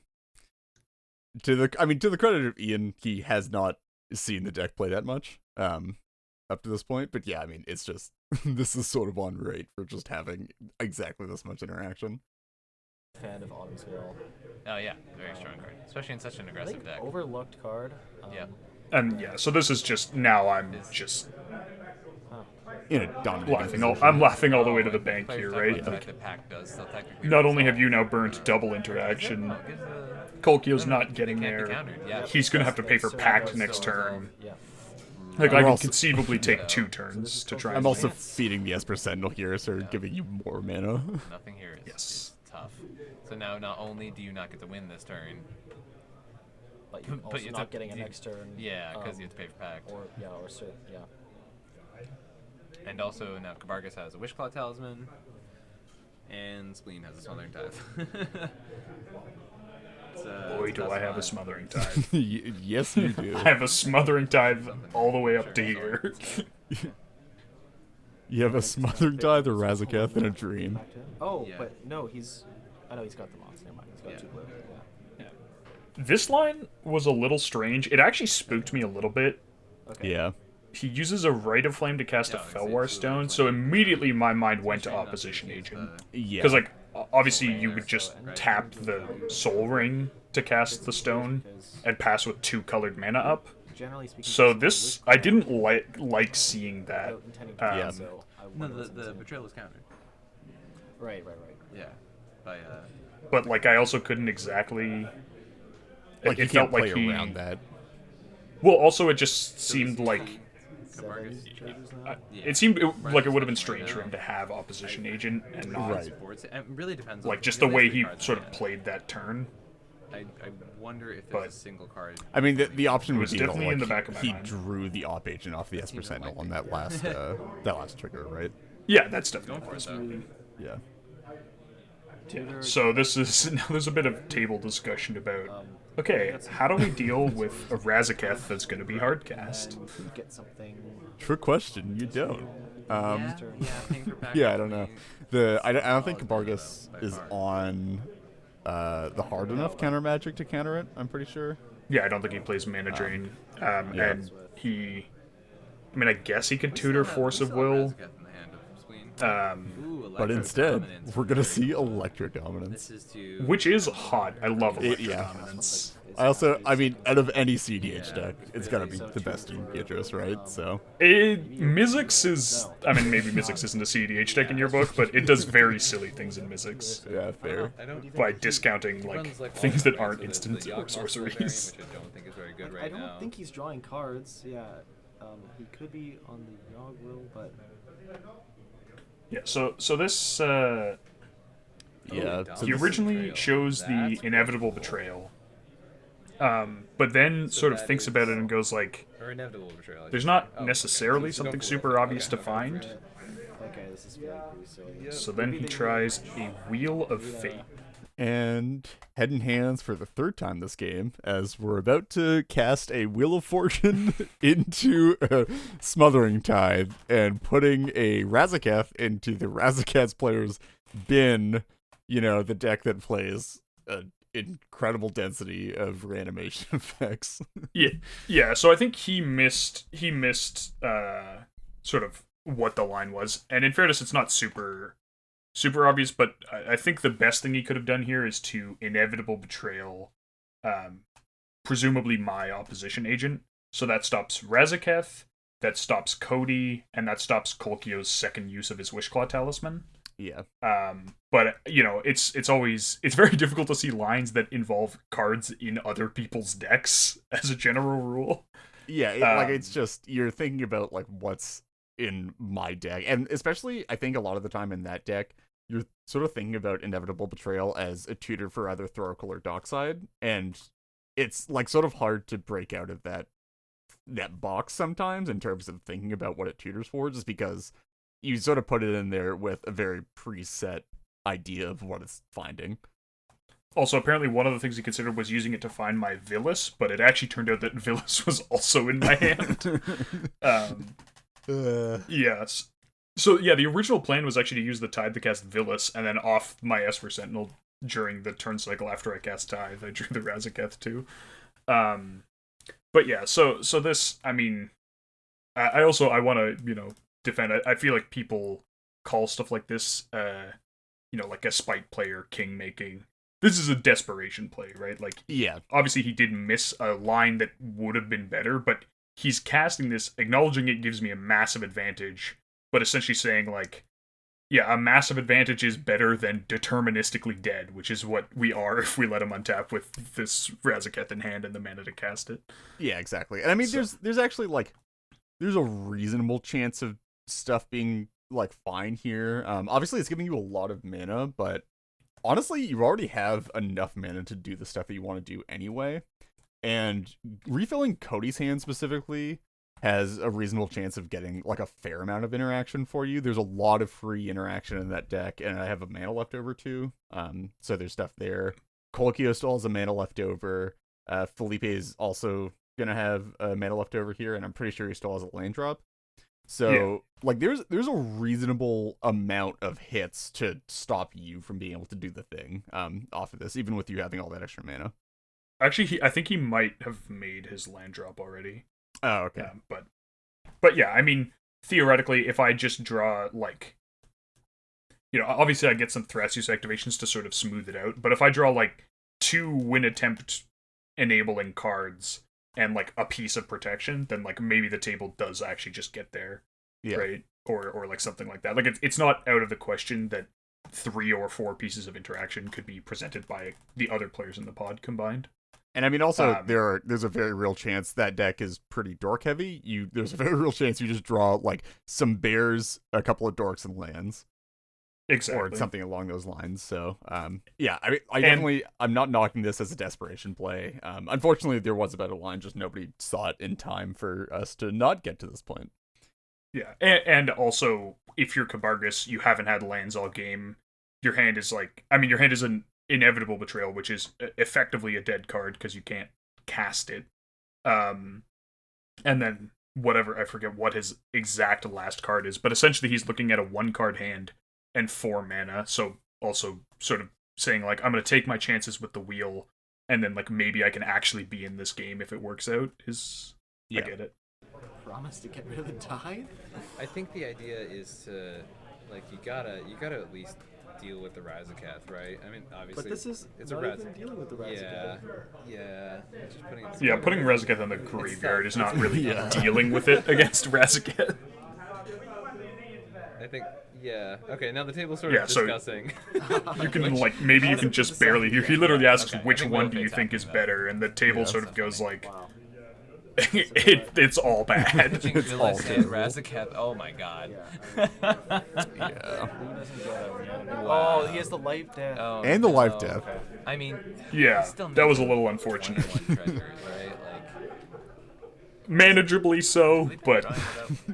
to the credit of Ian, he has not seen the deck play that much up to this point. But yeah, I mean, it's just this is sort of on rate for just having exactly this much interaction. Fan of Autumn's Will. Oh yeah, very strong card, especially in such an I aggressive think deck. overlooked card. Yeah. And yeah, so this is just now I'm just In a dominating laughing. position. I'm laughing all the way to the and bank players here, talk right? about the Like, fact that pack does still technically not only have resolve, you now burnt double interaction, Oh, it gives the- Kolkio's no, not it getting can't be there. countered, yeah. He's gonna have to pay for Certainly pact does next still turn. resolve. Yeah. Like I'm I can also- conceivably take So- 2 so turns to try. I'm and also win. feeding the Esper Sentinel here, so giving you more mana. Nothing here is, Yes. is tough. So now, not only do you not get to win this turn, But you're But also you not have to- getting a you- next turn. yeah, because you have to pay for pact. Or certain, yeah. And also now Kabargas has a Wishclaw Talisman, and Spleen has a Smothering Tithe. Boy, do I have a smothering tithe. Yes, you do. I have a smothering tithe all the way up to here. You have a Smothering Tithe, a Razaketh, and a Dream. Back to him. Oh, Yeah. but no, I know he's got the moss. Never mind. He's got Yeah. 2 blue. Yeah. This line was a little strange. It actually spooked me a little bit. Okay. Yeah. He uses a Rite of Flame to cast a Yeah, it's Felwar a Stone, Flame. so immediately my mind went to Shame not Opposition use Agent. Yeah. Because, like, obviously you would So, just and tap the Soul Ring to cast the stone and pass with 2 colored mana up. Generally speaking. So this is this, I didn't like seeing that. without intending to Yeah. do so, I No, wonder what's the insane. betrayal is countered. Right. Yeah, by But, like, I also couldn't exactly... Like, you it can't felt play like he... around that. Well, also it just seemed like... 7 Kabargas. treasures now? It seemed like it would have been strange for him to have Opposition Agent and not... Right. boards. It really depends. Like, on just he the only way has 3 he cards in sort of hand. played that turn. I wonder if But- there's a single card. I mean, the option It would was be definitely like, in the back of my he mind. drew the Op Agent off the Esper seems Sentinel on unlikely. that last trigger, right? Yeah, that's Going definitely for it though. Yeah. Yeah. So this is now there's a bit of table discussion about okay, how do we deal with a Razaketh that's going to be hardcast? And get something. Trick question. You don't. Yeah, paying for pack Yeah, I would don't know. be I don't think solid mana, Kabargas though, by is far. on the hard enough counter magic to counter it. I'm pretty sure. Yeah, I don't think he plays Mana Drain, yeah. and he. I mean, I guess he could We still tutor have- Force we of still have Will. Razaketh in the hand of Spleen. Ooh, But Electro instead, Dominance. we're gonna see Electro Dominance. This is to Which is hot. I love It- Electro yeah. Dominance. I mean, out of any CDH Yeah. deck, it's gotta be the best in Beatrice, right? So, Mizzix is. I mean, maybe Mizzix isn't a CDH deck in your book, but it does very silly things in Mizzix yeah, fair. I don't by discounting like things that aren't instant or sorceries. Which I don't think is very good I right don't now. think he's drawing cards. Yeah. He could be on the Yogg will, but Yeah. So this. Yeah. So He this- originally Betrayal. chose the That's inevitable cool. betrayal, but then sort of that thinks about it is- and goes like, Or inevitable betrayal. I "There's should not say. Oh, necessarily okay. So something go for super it. obvious to Okay. find." okay, this is very pretty silly. So then he tries a Wheel of Fate. And head in hands for the 3rd time this game, as we're about to cast a Wheel of Fortune into a Smothering Tithe and putting a Razaketh into the Razaketh's player's bin, you know, the deck that plays an incredible density of reanimation effects. Yeah. So I think he missed sort of what the line was, and in fairness, it's not super obvious, but I think the best thing he could have done here is to inevitable betrayal, presumably my Opposition Agent. So that stops Razaketh, that stops Cody, and that stops Kolkio's second use of his Wishclaw Talisman. Yeah. But you know, it's very difficult to see lines that involve cards in other people's decks as a general rule. Yeah, it's just, you're thinking about, like, what's in my deck. And especially, I think a lot of the time in that deck, you're sort of thinking about Inevitable Betrayal as a tutor for either Thoracle or Dockside. And it's, like, sort of hard to break out of that box sometimes in terms of thinking about what it tutors for, just because you sort of put it in there with a very preset idea of what it's finding. Also, apparently, one of the things he considered was using it to find my Villas, but it actually turned out that Villas was also in my hand. Yes. So, yeah, the original plan was actually to use the Tithe to cast Villas, and then off my Esper Sentinel during the turn cycle after I cast Tithe, I drew the Razaketh too. But yeah, so this, I mean, I want to, defend it. I feel like people call stuff like this, like a spite play or king making. This is a desperation play, right? Like, Yeah. Obviously he did miss a line that would have been better, but he's casting this, acknowledging it gives me a massive advantage, but essentially saying, like, yeah, a massive advantage is better than deterministically dead, which is what we are if we let him untap with this Razaketh in hand and the mana to cast it. Yeah, exactly. And I mean, there's actually, like, there's a reasonable chance of stuff being, like, fine here. Obviously, it's giving you a lot of mana, but honestly, you already have enough mana to do the stuff that you want to do anyway. And refilling Cody's hand specifically has a reasonable chance of getting, like, a fair amount of interaction for you. There's a lot of free interaction in that deck, and I have a mana left over too. So there's stuff there. Colkio still has a mana left over. Felipe is also gonna have a mana left over here, and I'm pretty sure he still has a land drop. So, like, there's a reasonable amount of hits to stop you from being able to do the thing off of this, even with you having all that extra mana. Actually, I think he might have made his land drop already. Oh, okay. But yeah, I mean, theoretically, if I just draw, like, obviously I get some Thrasios activations to sort of smooth it out, but if I draw, like, 2 win attempt enabling cards and, like, a piece of protection, then, like, maybe the table does actually just get there, right? Or like, something like that. Like, it's not out of the question that 3 or 4 pieces of interaction could be presented by the other players in the pod combined. And I mean, also, there's a very real chance that deck is pretty dork heavy. There's a very real chance you just draw, like, some bears, a couple of dorks, and lands. Exactly. Or something along those lines. So, yeah, I'm not knocking this as a desperation play. Unfortunately, there was a better line, just nobody saw it in time for us to not get to this point. Yeah, and also, if you're Cabargus, you haven't had lands all game. Your hand is an Inevitable Betrayal, which is effectively a dead card because you can't cast it. And then whatever, I forget what his exact last card is, but essentially he's looking at a 1-card hand and 4 mana, so also sort of saying, like, I'm going to take my chances with the wheel, and then, like, maybe I can actually be in this game if it works out, I get it. Promise to get rid of the Tithe? I think the idea is to, like, you gotta at least deal with the Razaketh, right? I mean, obviously, but this is it's not a even dealing with the Razaketh. Yeah. Just Putting Razaketh in the graveyard is not really dealing with it against Razaketh. I think, yeah. Okay, now the table's sort of discussing. You can, like, maybe you can just barely. He literally asks, which one do you think is better? And the table sort of goes, like, it's all bad. It's all good. Razaketh, oh my god. Yeah. Oh, he has the life death. Oh, and the life death. Okay. I mean, yeah, that was a little unfortunate. Manageably so, but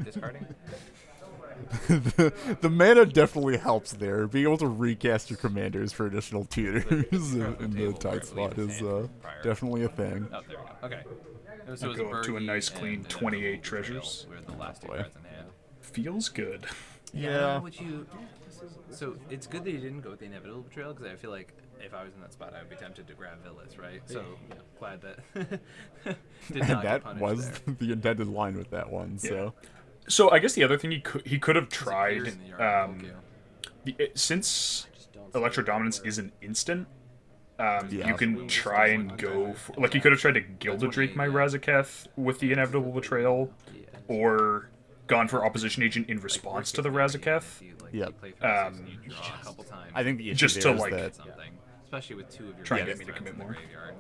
discarding. the mana definitely helps there. Being able to recast your commanders for additional tutors in the tight spot is definitely a thing. Oh, there we go. Okay. So go up to a nice clean 28 treasures. The last 2 cards in hand. Feels good. Yeah. So it's good that you didn't go with the Inevitable Betrayal, because I feel like if I was in that spot, I would be tempted to grab Villas, right? So glad that did not get punished was there. the intended line with that one. So, so I guess the other thing he could have tried, since Electro Dominance is an instant. You can try and go for, like, you could have tried to Gilded Drake my Razaketh with the Inevitable Betrayal, or gone for Opposition Agent in response to the Razaketh. Yep. I think the issue just there to, is like, that especially with 2 of your try and get me to commit more.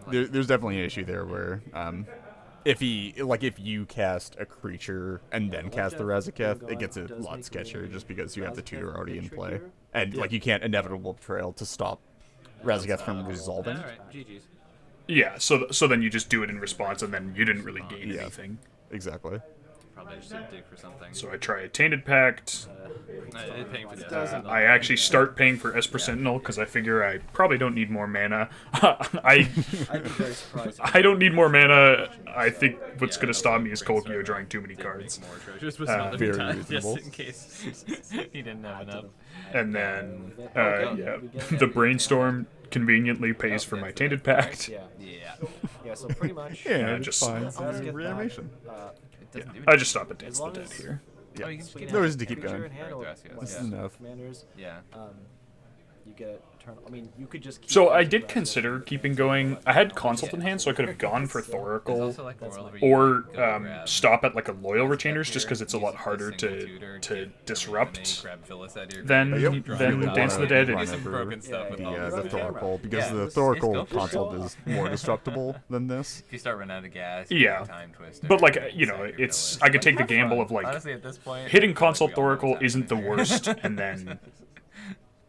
There's definitely an issue there where if you cast a creature and then cast the Razaketh, it gets a lot sketchier just because you have the tutor already in play, and like you can't Inevitable Betrayal to stop Razaketh from resolving. All right, GG's. Yeah, so then you just do it in response, and then you didn't really gain anything. Exactly. probably should dig for something. So I try a Tainted Pact. Paying for I actually start paying for Esper Sentinel because I figure I probably don't need more mana. I I'd be very surprised. I don't need more mana. I think what's going to stop me is Kolkio drawing too many cards. More treasures with some other very time, reasonable. just in case he didn't have enough. And then, the Brainstorm conveniently pays for my Tainted Pact. Yeah. Yeah. Yeah. So pretty much. Yeah, just- just fine. Let's get Reanimation. that, It doesn't do I just stop at Dance As of the long Dead as- here. Yeah. Oh, you can just Spleenface There is to has keep creature going. in hand or Right, yes, what, yes. This is enough. Commanders. Yeah. You get turn. I mean, you could just. Keep So I those did aggressive. consider keeping going. I had Consult in hand, so I could have gone for There's Thoracle also like a That's world my- where you or go grab stop at like a Loyal Step Retainers, just here, because it's a use lot a harder single to tutor, to get- and then you disrupt grab Phyllis out of your than group, Yep. draw than Really Dance of the wanna Dead. run do some over broken stuff Yeah, with yeah, all The, of the them. Thoracle, because Yeah, the just Thoracle go for it. consult is more disruptible than this. If you start running out of gas, Yeah. time twister. But like you you can know, sack your it's Phyllis. I could take the Have gamble fun. of like Honestly, at this point, hitting I feel like Consult we all know Thoracle what's isn't the happening worst, and then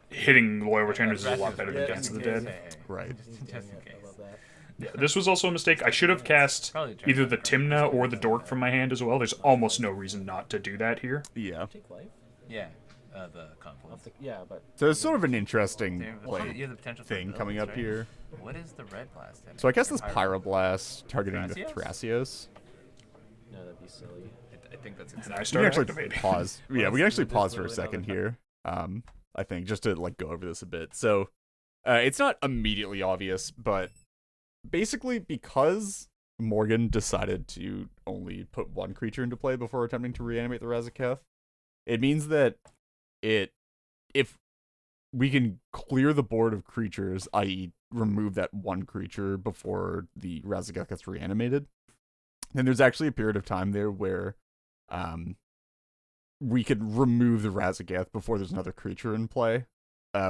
hitting Loyal Retainers is a lot better than Yeah, Dance of the yeah, Dead. Right. Just in Yeah, case. I love that. Yeah, this was also a mistake. I should have cast Probably turn either back the around. Timna or the Dork from my hand as well. There's almost no reason not to do that here. Yeah. Take life. Yeah, the confluence. Yeah, but. So it's sort of an interesting Well, like you have the potential for thing abilities, coming up right? here. What is the red blast? So I guess Or this Pyroblast targeting the Thrasios? Thrasios. No, that'd be silly. I think that's And I exactly. We can started actually activating. pause. Yeah, we can actually pause for a second literally here. I think just to like go over this a bit. So, it's not immediately obvious, but basically because Morgan decided to only put one creature into play before attempting to reanimate the Razaketh, it means that if we can clear the board of creatures, i.e., remove that one creature before the Razaketh gets reanimated, then there's actually a period of time there where we could remove the Razaketh before there's another creature in play,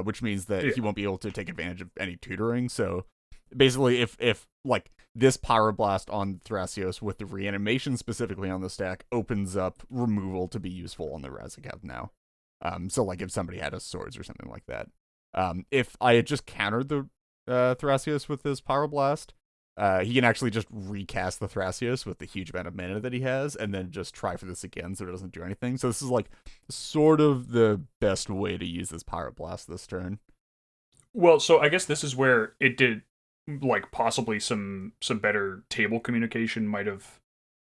which means that Yeah. he won't be able to take advantage of any tutoring. So basically, if like this Pyroblast on Thrasios with the reanimation specifically on the stack opens up removal to be useful on the Razaketh now. So like if somebody had a swords or something like that. If I had just countered the Thrasios with this Pyroblast, he can actually just recast the Thrasios with the huge amount of mana that he has, and then just try for this again so it doesn't do anything. So this is like sort of the best way to use this Pyroblast this turn. Well, so I guess this is where it did like possibly some better table communication might have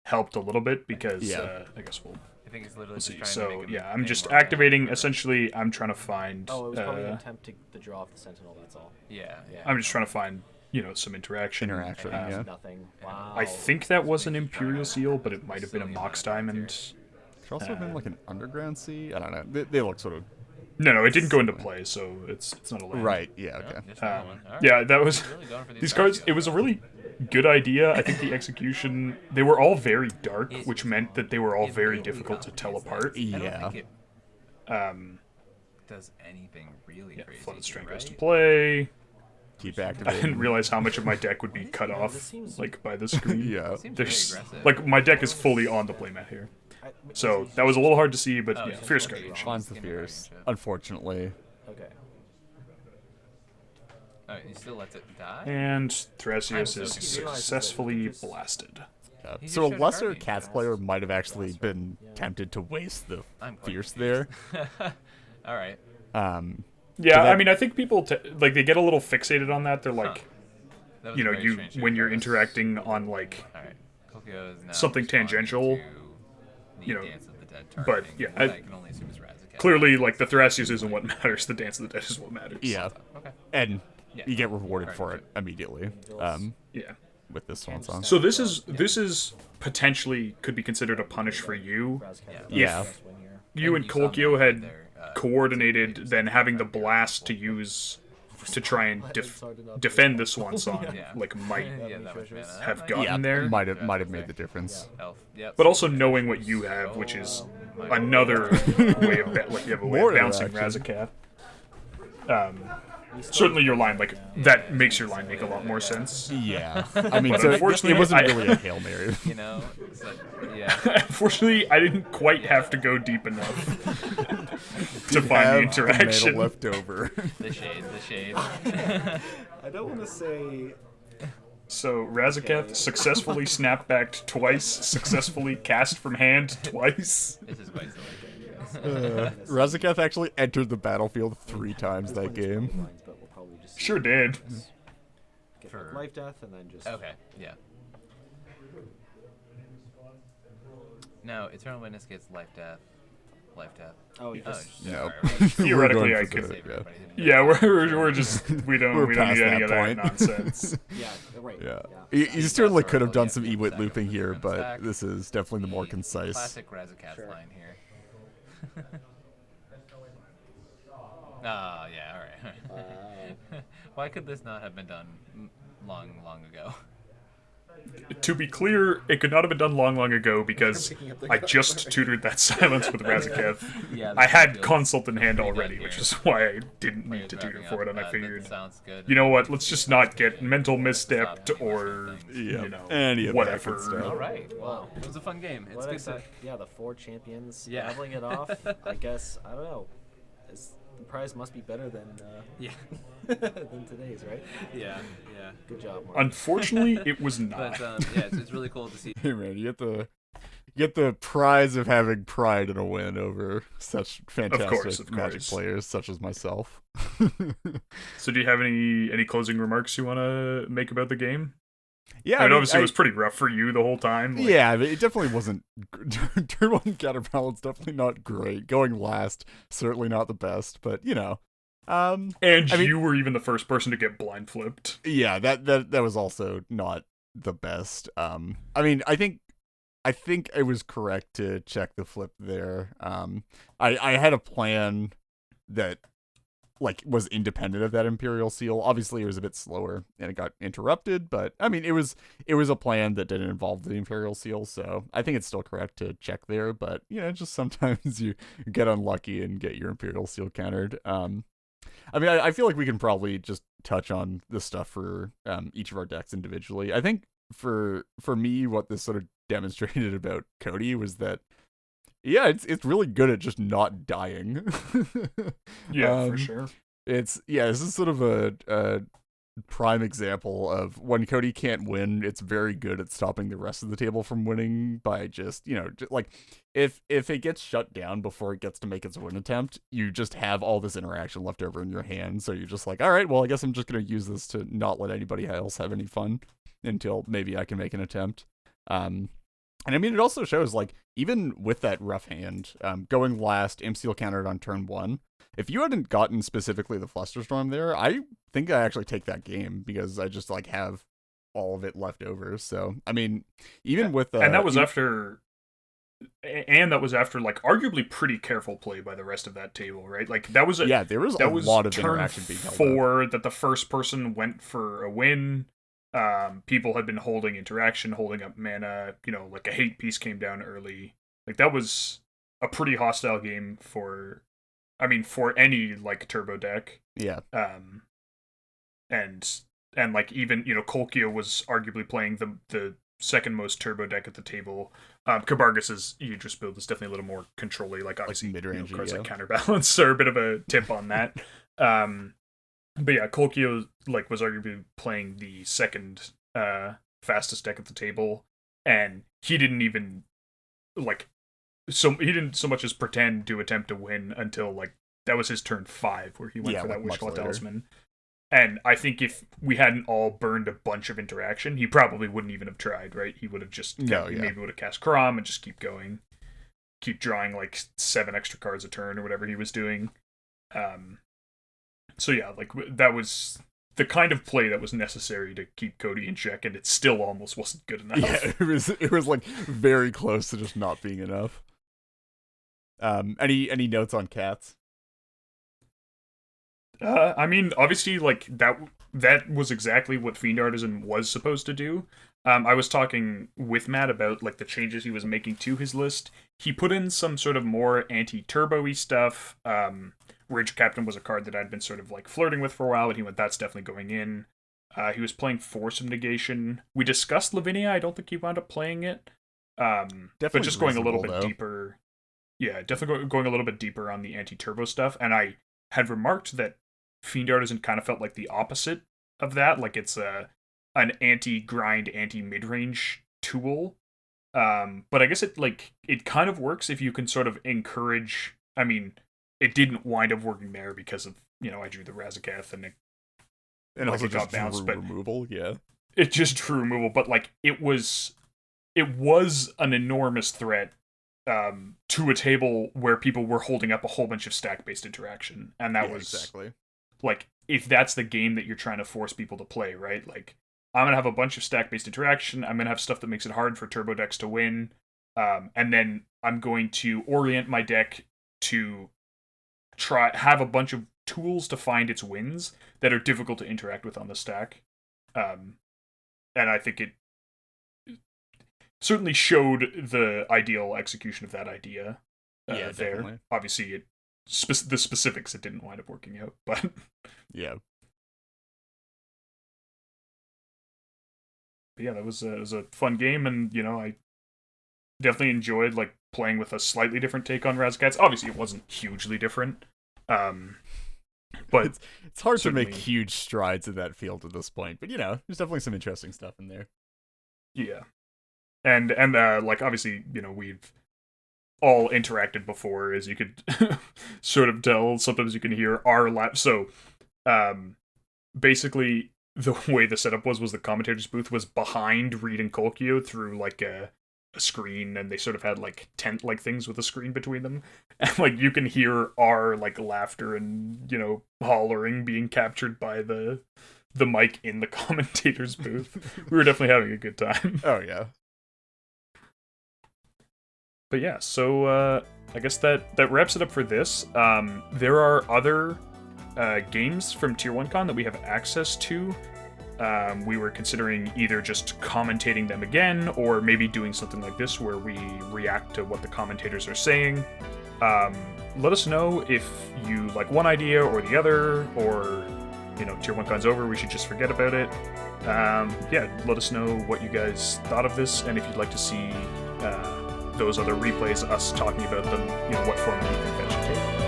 helped a little bit because Yeah. I guess we'll I think it's literally let's just see. trying to So make him yeah, I'm pay just more activating. mana for- Essentially, I'm trying to find. Oh, it was probably an attempt to draw off the Sentinel. That's all. Yeah, yeah. I'm just trying to find some interaction. Interaction, Um, yeah. Nothing. Wow. I think that was an Imperial Seal, but it might have been a Mox Diamond. Could also have been like an Underground Sea. I don't know. They look sort of No, it didn't go into play, so it's not a land. right. Yeah. No, Okay. just another one. All right. Yeah, that was Really going for these cards. It was a really good idea. I think the execution. They were all very dark, which meant that they were all It very really difficult to tell complicates apart. things. I Yeah. don't think it Um, does anything really yeah, crazy. Flooded Strength right? goes to play. Keep I activating. didn't realize how much of my deck would be cut Yeah, off, this seems- like by the screen. Yeah. It seems very There's aggressive. like my deck is fully on the playmat here, I- so that was a little hard to see. But Oh, yeah, it's Fierce just like Courage. Finds the Skin and fierce. shit. Unfortunately. Okay. Alright, he still lets it die. And I'm Thrasios so is confused. successfully Just- blasted. Yeah. He So a just showed lesser Guardian Cats Cast. player might have actually That's right. been Yeah. tempted to waste the I'm quite fierce there. confused. All right. Yeah, So that- I mean, I think people like they get a little fixated on that. They're like, That was a very strange when you're choice. interacting on like, All right. Kokio is now something responding tangential, to the you know, Dance of the Dead but, targeting, yeah, what I- I can only assume is Razaketh. clearly like the Thrasios isn't what matters. The Dance of the Dead is what matters. Yeah. Okay. And Yeah. you get rewarded Alright, for it sure. immediately. Yeah. With this Swan Song. So this is potentially could be considered a punish for you. Yeah. You and you saw Kolkio them had there, coordinated then having the blast to use to try and defend the Swan Song Yeah. like might Yeah, that much mana. have Nice. gotten Yeah, there. might have made the difference. Elf. Yep. But also knowing what you have, which is another way of like you have a way More of bouncing interaction. Razaketh. Certainly your line like that makes your line make a lot more sense. Yeah. I mean, But so unfortunately, it wasn't I- really a Hail Mary. You know, it's like, yeah. Unfortunately, I didn't quite have to go deep enough to find the Have interaction. mana left over. The shade, the shade. I don't want to say So Razaketh Okay. successfully snapbacked twice, successfully cast from hand twice. This is quite silly. Razaketh actually entered the battlefield 3 At times this that point, it's probably game. blinds, but we'll probably just Sure did. get For- like life death and then just Okay, yeah. No, Eternal Witness gets life death. Life death. Oh, Oh, yes. No. alright, right. Theoretically, We're I going for could- the- Save yeah. everybody. Yeah, we're just we don't We're need past any of that that point. nonsense. Yeah, right. Yeah. Yeah. You certainly could have Historical, done some yeah, Ewit stack looping of here, Lutheran but stack. this is definitely the more The concise. Classic Razaketh Sure. line here. Ah, yeah, alright. Why could this not have been done long ago? To be clear, it could not have been done long ago because I just tutored that silence with Razaketh. Yeah, I this had feels consult in hand pretty already, good which here. is why I didn't need Players to tutor wrapping for it, up, and I that figured, sounds good. you know what, let's just not get mental Stop misstepped doing or, things. Yeah, you know, any of that good whatever. stuff. All right. Well, it was a fun game. It's What good exact- to. yeah, the 4 champions Yeah. leveling it off. I guess I don't know. The prize must be better than Yeah. than today's, right? Yeah. Good job, Mark. Unfortunately, it was not. But yeah, it's really cool to see. Hey man, you get the prize of having pride in a win over such fantastic of Magic course. players such as myself. So do you have any closing remarks you want to make about the game? Yeah, I mean, obviously it was pretty rough for you the whole time. Like, yeah, but it definitely wasn't. Turn 1 counterbalance definitely not great. Going last, certainly not the best, but you know. And I mean- you were even the first person to get blind flipped. Yeah, that was also not the best. I mean, I think it was correct to check the flip there. I had a plan that like was independent of that Imperial Seal. Obviously, it was a bit slower and it got interrupted, but I mean, it was a plan that didn't involve the Imperial Seal, so I think it's still correct to check there. But you know, just sometimes you get unlucky and get your Imperial Seal countered. I mean, I feel like we can probably just touch on the stuff for each of our decks individually. I think for me, what this sort of demonstrated about Cody was that, yeah, it's really good at just not dying. Yeah, for sure. This is sort of a prime example of when Cody can't win, it's very good at stopping the rest of the table from winning by just, you know, like if it gets shut down before it gets to make its win attempt, you just have all this interaction left over in your hand. So you're just like, all right, well, I guess I'm just going to use this to not let anybody else have any fun until maybe I can make an attempt. And I mean, it also shows, like, even with that rough hand, going last, Imp-Seal countered on turn 1. If you hadn't gotten specifically the Flusterstorm there, I think I actually take that game because I just, like, have all of it left over. So, I mean, even with... and that was after... And that was after, like, arguably pretty careful play by the rest of that table, right? Like, that was yeah, there was a lot of turn interaction being held up. 4 that the first person went for a win. People had been holding interaction, holding up mana, you know, like a hate piece came down early. Like, that was a pretty hostile game for any, like, turbo deck. Yeah. And like, even, you know, Kolkia was arguably playing the second most turbo deck at the table. Kabargas's Idris build is definitely a little more control-y, like, obviously, mid-range, cards yeah. like Counterbalance are a bit of a tip on that. But yeah, Kolkio, like, was arguably playing the second fastest deck at the table, and he didn't even, like, he didn't so much as pretend to attempt to win until, like, that was his turn 5, where he went for that much Wishclaw later. Talisman. And I think if we hadn't all burned a bunch of interaction, he probably wouldn't even have tried, right? He would have just, maybe would have cast Karam and just keep going. Keep drawing, like, 7 extra cards a turn or whatever he was doing. So yeah, like, that was the kind of play that was necessary to keep Cody in check, and it still almost wasn't good enough. Yeah, it was like very close to just not being enough. Any notes on cats? I mean, obviously, like, that was exactly what Fiend Artisan was supposed to do. I was talking with Matt about, like, the changes he was making to his list. He put in some sort of more anti-turbo-y stuff. Rage Captain was a card that I'd been sort of, like, flirting with for a while, and he went, that's definitely going in. He was playing Force of Negation. We discussed Lavinia. I don't think he wound up playing it. But just going a little bit deeper. Yeah, definitely going a little bit deeper on the anti-turbo stuff. And I had remarked that Fiend Artisan kind of felt like the opposite of that. Like, it's a an anti-grind, anti-mid-range tool. But I guess it kind of works if you can sort of encourage. I mean, it didn't wind up working there because of, I drew the Razaketh and also it got just bounced, drew but removal, yeah. it just drew removal. But it was an enormous threat to a table where people were holding up a whole bunch of stack-based interaction, and that was exactly. If that's the game that you're trying to force people to play, right? I'm gonna have a bunch of stack-based interaction. I'm gonna have stuff that makes it hard for turbo decks to win, and then I'm going to orient my deck to have a bunch of tools to find its wins that are difficult to interact with on the stack. And I think it certainly showed the ideal execution of that idea. Yeah, there. definitely. Obviously, the specifics, it didn't wind up working out, but yeah. But yeah, it was a fun game, and I definitely enjoyed playing with a slightly different take on Razakats. Obviously, it wasn't hugely different, but it's hard to make huge strides in that field at this point. But there's definitely some interesting stuff in there. Yeah, and obviously, we've all interacted before, as you could sort of tell. Sometimes you can hear our lap. So, basically, the way the setup was the commentator's booth was behind Reed and Kolkio through a screen, and they sort of had tent things with a screen between them, and you can hear our laughter and hollering being captured by the mic in the commentator's booth. We were definitely having a good time. Oh yeah. But yeah, so I guess that wraps it up for this. There are other games from Tier1Con that we have access to. We were considering either just commentating them again, or maybe doing something like this where we react to what the commentators are saying. Let us know if you like one idea or the other, or Tier1Con's over, we should just forget about it. Yeah, let us know what you guys thought of this, and if you'd like to see those other replays, us talking about them, what format you think that should take.